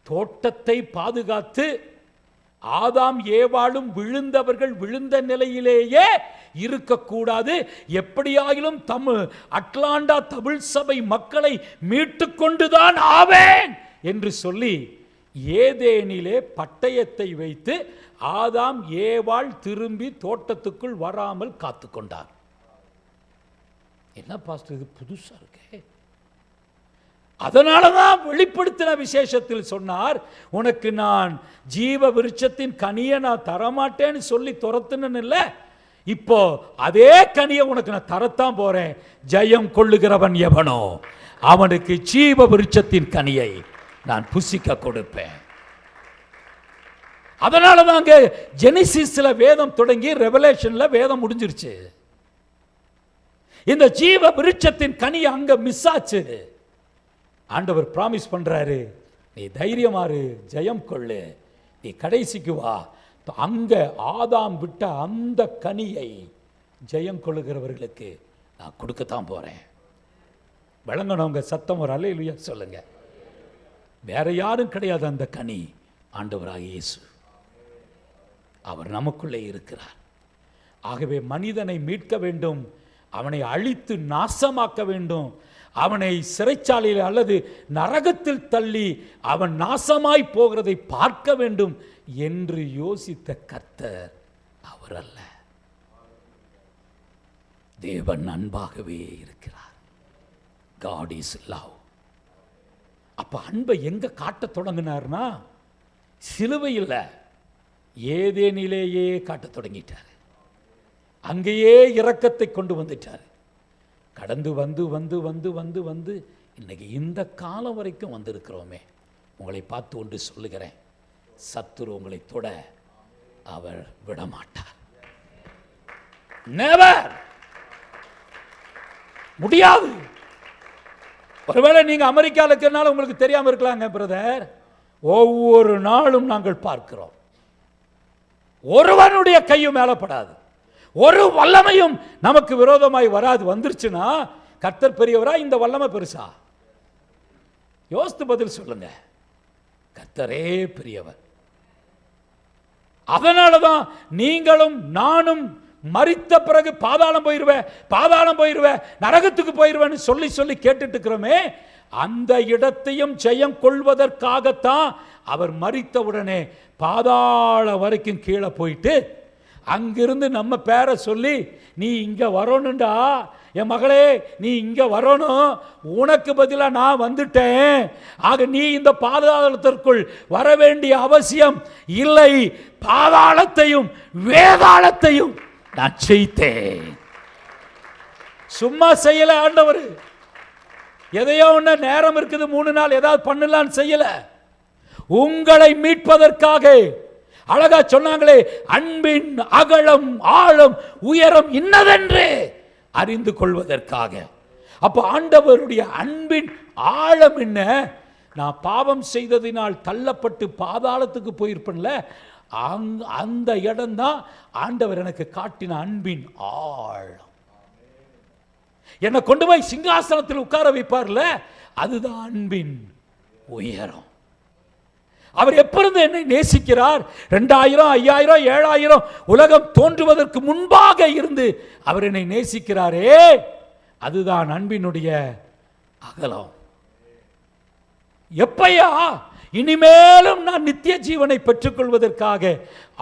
தோட்டத்தை பாதுகாத்து ஆதாம் ஏவாளும் விழுந்தவர்கள் விழுந்த நிலையிலேயே இருக்கக்கூடாது, எப்படியாகிலும் அட்லாண்டா தமிழ் சபை மக்களை மீட்டுக்கொண்டுதான் ஆவேன் என்று சொல்லி ஏதேனிலே பட்டயத்தை வைத்து ஆதாம் ஏவாள் திரும்பி தோட்டத்துக்குள் வராமல் காத்துக்கொண்டார். என்ன பாஸ்டர் இது புதுசா இருக்கே? அதனாலதான் வெளிப்படுத்தின விசேஷத்தில் சொன்னார், உனக்கு நான் ஜீவ விருட்சத்தின் கனியை நான் தரமாட்டேன்னு சொல்லி துரத்துனேன்னு இல்லை, இப்போ அதே கனியை உனக்கு நான் தரத்தான் போறேன். ஜெயம் கொள்ளுகிறவன் எவனோ அவனுக்கு ஜீவ விருட்சத்தின் கனியை நான் புசிக்க கொடுப்பேன். அதனால தாங்க ஜெனிசிஸ்ல வேதம் தொடங்கி ரெவலேஷன்ல வேதம் முடிஞ்சிருச்சு. இந்த ஜீவ விருட்சத்தின் கனி அங்க மிஸ் ஆச்சு. ஆண்டவர் பிராமிஸ் பண்றாரு, நீ தைரியமாறு, ஜெயம் கொள்ளு, நீ கடைசிக்கு வா. அங்க ஆதாம் விட்ட அந்த கனியை ஜெயம் கொள்ளுகிறவர்களுக்கு நான் கொடுக்கத்தான் போறேன். விளங்கணுங்க சத்தம் ஒரு அல்லேலூயா சொல்லுங்க. வேற யாரும் கிடையாது. அந்த கனி ஆண்டவராக இயேசு, அவர் நமக்குள்ளே இருக்கிறார். ஆகவே மனிதனை மீட்க வேண்டும், அவனை அழித்து நாசமாக்க வேண்டும், அவனை சிறைச்சாலையில் அல்லது நரகத்தில் தள்ளி அவன் நாசமாய் போகிறதை பார்க்க வேண்டும் என்று யோசித்த கர்த்தர் அவர் அல்ல. தேவன் அன்பாகவே இருக்கிறார். God is love. அப்ப அன்பை எங்க காட்ட தொடங்கினார்னா, சிலுவையில் ஏதேனிலேயே காட்ட தொடங்கிட்டார். அங்கேயே இரக்கத்தை கொண்டு வந்துட்டார். கடந்து வந்து வந்து வந்து வந்து வந்து இன்னைக்கு இந்த காலம் வரைக்கும் வந்திருக்கிறோமே. உங்களை பார்த்து ஒன்று சொல்லுகிறேன், சத்துரு உங்களை தொட அவர் விடமாட்டார். நெவர், முடியாது. ஒருவேளை நீங்க அமெரிக்காவில் இருக்கிறனால உங்களுக்கு தெரியாம இருக்கலாங்க பிரதர். ஒவ்வொரு நாளும் நாங்கள் பார்க்கிறோம், ஒருவனுடைய கையும் மேலப்படாது, ஒரு வல்லமையும் நமக்கு விரோதமாய் வராது. வந்துருச்சுன்னா கர்த்தர் பெரியவரா, இந்த வல்லமை பெருசா? யோசித்து பதில் சொல்லுங்க. கர்த்தரே பெரியவர். அதனாலதான் நீங்களும் நானும் மரித்த பிறகு பாதாளம் போயிருவேன், நரகத்துக்கு போயிருவேன்னு சொல்லி சொல்லி கேட்டுட்டு இருக்கிறோமே, அந்த இடத்தையும் ஜெயம் கொள்வதற்காகத்தான் அவர் மரித்தவுடனே பாதாள வரைக்கும் கீழே போயிட்டு அங்கிருந்து நம்ம பேரை சொல்லி, நீ இங்க வரணும்டா என் மகளே, நீ இங்க வரணும், உனக்கு பதிலாக நான் வந்துட்டேன், ஆக நீ இந்த பாதாளத்திற்குள் வர வேண்டிய அவசியம் இல்லை, பாதாளத்தையும் வேதாளத்தையும் நான் செய்தேன். சும்மா செய்யல ஆண்டவர். எதையோ ஒன்று நேரம் இருக்குது, 3 நாள் ஏதாவது பண்ணலான்னு செய்யல. உங்களை மீட்பதற்காக. அழகா சொன்னாங்களே, அன்பின் அகலம் ஆழம் உயரம் இன்னதென்று அறிந்து கொள்வதற்காக. அப்ப ஆண்டவருடைய அன்பின் ஆழம் என்ன? நான் பாவம் செய்ததினால் தள்ளப்பட்டு பாதாளத்துக்கு போயிருப்பேன்ல, அந்த இடம்தான் ஆண்டவர் எனக்கு காட்டின அன்பின் ஆழம். என்னை கொண்டு போய் சிங்காசனத்தில் உட்கார வைப்பார்ல, அதுதான் அன்பின் உயரம். அவர் எப்பொழுது என்னை நேசிக்கிறார்? 2000, 5000, 7000 உலகம் தோன்றுவதற்கு முன்பாக இருந்து அவர் என்னை நேசிக்கிறாரே, அதுதான் அன்பினுடைய அகலம். எப்பையா? இனிமேலும் நான் நித்திய ஜீவனை பெற்றுக்கொள்வதற்காக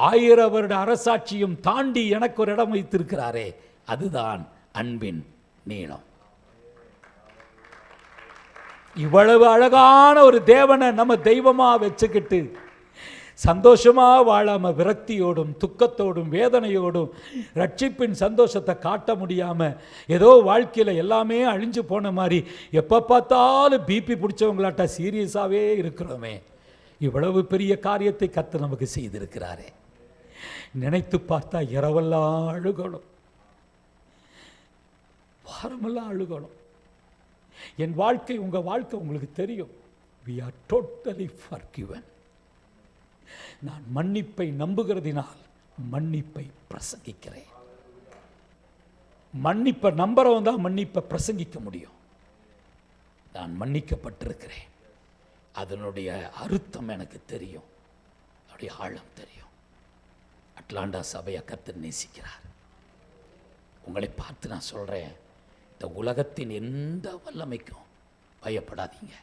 1000 வருட அரசாட்சியும் தாண்டி எனக்கு ஒரு இடம் வைத்திருக்கிறாரே, அதுதான் அன்பின் நீளம். இவ்வளவு அழகான ஒரு தேவனை நம்ம தெய்வமா வச்சுக்கிட்டு சந்தோஷமா வாழாம விரக்தியோடும் துக்கத்தோடும் வேதனையோடும் ரட்சிப்பின் சந்தோஷத்தை காட்ட முடியாம ஏதோ வாழ்க்கையில எல்லாமே அழிஞ்சு போன மாதிரி எப்ப பார்த்தாலும் பிபி பிடிச்சவங்களாட்ட சீரியஸாவே இருக்கிறோமே. இவ்வளவு பெரிய காரியத்தை கர்த்தர் நமக்கு செய்திருக்கிறாரே, நினைத்து பார்த்தா இரவெல்லாம் அழுகணும், வாரமெல்லாம் அழுகணும். என் வாழ்க்கை உங்க வாழ்க்கை உங்களுக்கு தெரியும். we are totally forgiven. நான் மன்னிப்பை நம்புகிறதினால் மன்னிப்பை பிரசங்கிக்கிறேன். மன்னிப்பை நம்புறவன் தான் மன்னிப்பை பிரசங்கிக்க முடியும். நான் மன்னிக்கப்பட்டிருக்கிறேன், அதனுடைய அர்த்தம் எனக்கு தெரியும், அதனுடைய ஆழம் தெரியும். அட்லாண்டா சபையை கர்த்தர் நேசிக்கிறார். உங்களை பார்த்து நான் சொல்றேன், இந்த உலகத்தின் எந்த வல்லமைக்கும் பயப்படாதீங்க.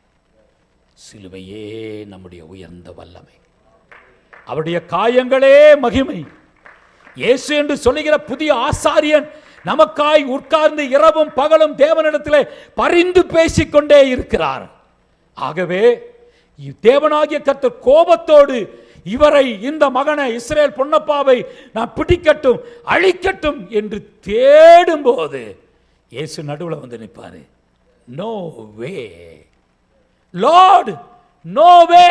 சிலுவையே நம்முடைய உயர்ந்த வல்லமை, அவருடைய காயங்களே மகிமை. இயேசு என்று சொல்லுகிற புதிய ஆசாரியன் நமக்காய் உட்கார்ந்து இரவும் பகலும் தேவனிடத்திலே பரிந்து பேசிக்கொண்டே இருக்கிறார். ஆகவே தேவனாகிய கர்த்தர் கோபத்தோடு இவரை, இந்த மகனை, இஸ்ரவேல் பொன்னப்பாவை நான் பிடிக்கட்டும் அழிக்கட்டும் என்று தேடும் போது இயேசு நடுவில் வந்து நிற்பாரு. No way Lord, no way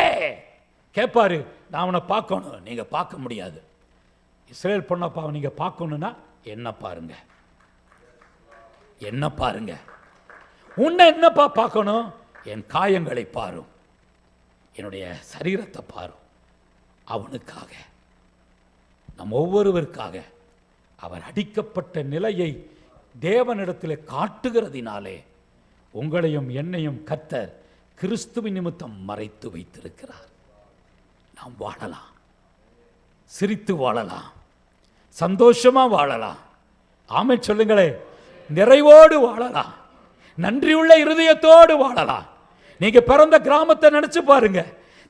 கேட்பாரு. நான் அவனை பார்க்கணும். நீங்கள் பார்க்க முடியாது. இஸ்ரவேல் பொண்ணப்பாவை நீங்கள் பார்க்கணுன்னா என்ன பாருங்க, என்ன பாருங்க. உன்னை என்னப்பா பார்க்கணும்? என் காயங்களை பாரும், என்னுடைய சரீரத்தை பாரும். அவனுக்காக, நம் ஒவ்வொருவருக்காக அவர் அடிக்கப்பட்ட நிலையை தேவனிடத்தில் காட்டுகிறதினாலே உங்களையும் என்னையும் கர்த்தர் கிறிஸ்துவின் நிமித்தம் மறைத்து வைத்திருக்கிறார். நாம் வாழலாம், சிரித்து வாழலாம், சந்தோஷமா வாழலாம். ஆமென் சொல்லுங்களே. நிறைவோடு வாழலாம், நன்றியுள்ள இருதயத்தோடு வாழலாம். நீங்க பிறந்த கிராமத்தை நினைச்சு பாருங்க,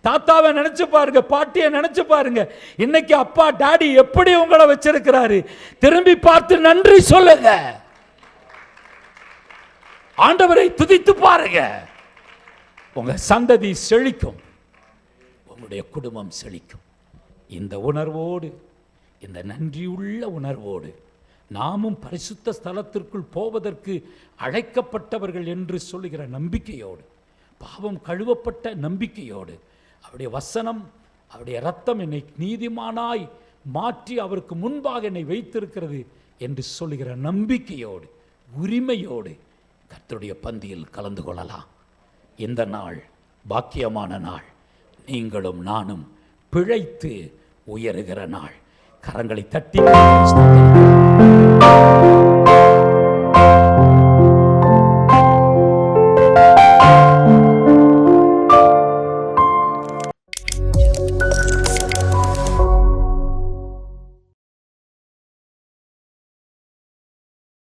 தாத்தாவை நினைச்சு பாருங்க, பாட்டியை நினைச்சு பாருங்க. இன்னைக்கு அப்பா டாடி எப்படி உங்களை வச்சிருக்கிறாரு, திரும்பி பார்த்து நன்றி சொல்லுங்க. ஆண்டவரை துதித்து பாருங்க. உங்க சந்ததி செழிக்கும், உங்களுடைய குடும்பம் செழிக்கும். இந்த உணர்வோடு, இந்த நன்றியுள்ள உணர்வோடு நாமும் பரிசுத்த ஸ்தலத்திற்குள் போவதற்கு அழைக்கப்பட்டவர்கள் என்று சொல்லுகிற நம்பிக்கையோடு, பாவம் கழுவப்பட்ட நம்பிக்கையோடு, அவருடைய வசனம், அவருடைய இரத்தம் என்னை நீதிமானாய் மாற்றி அவருக்கு முன்பாக என்னை வைத்திருக்கிறது என்று சொல்லுகிற நம்பிக்கையோடு, உரிமையோடு கர்த்தருடைய பந்தியில் கலந்து கொள்ளலாம். இந்த நாள் பாக்கியமான நாள். நீங்களும் நானும் பிழைத்து உயருகிற நாள். கரங்களை தட்டி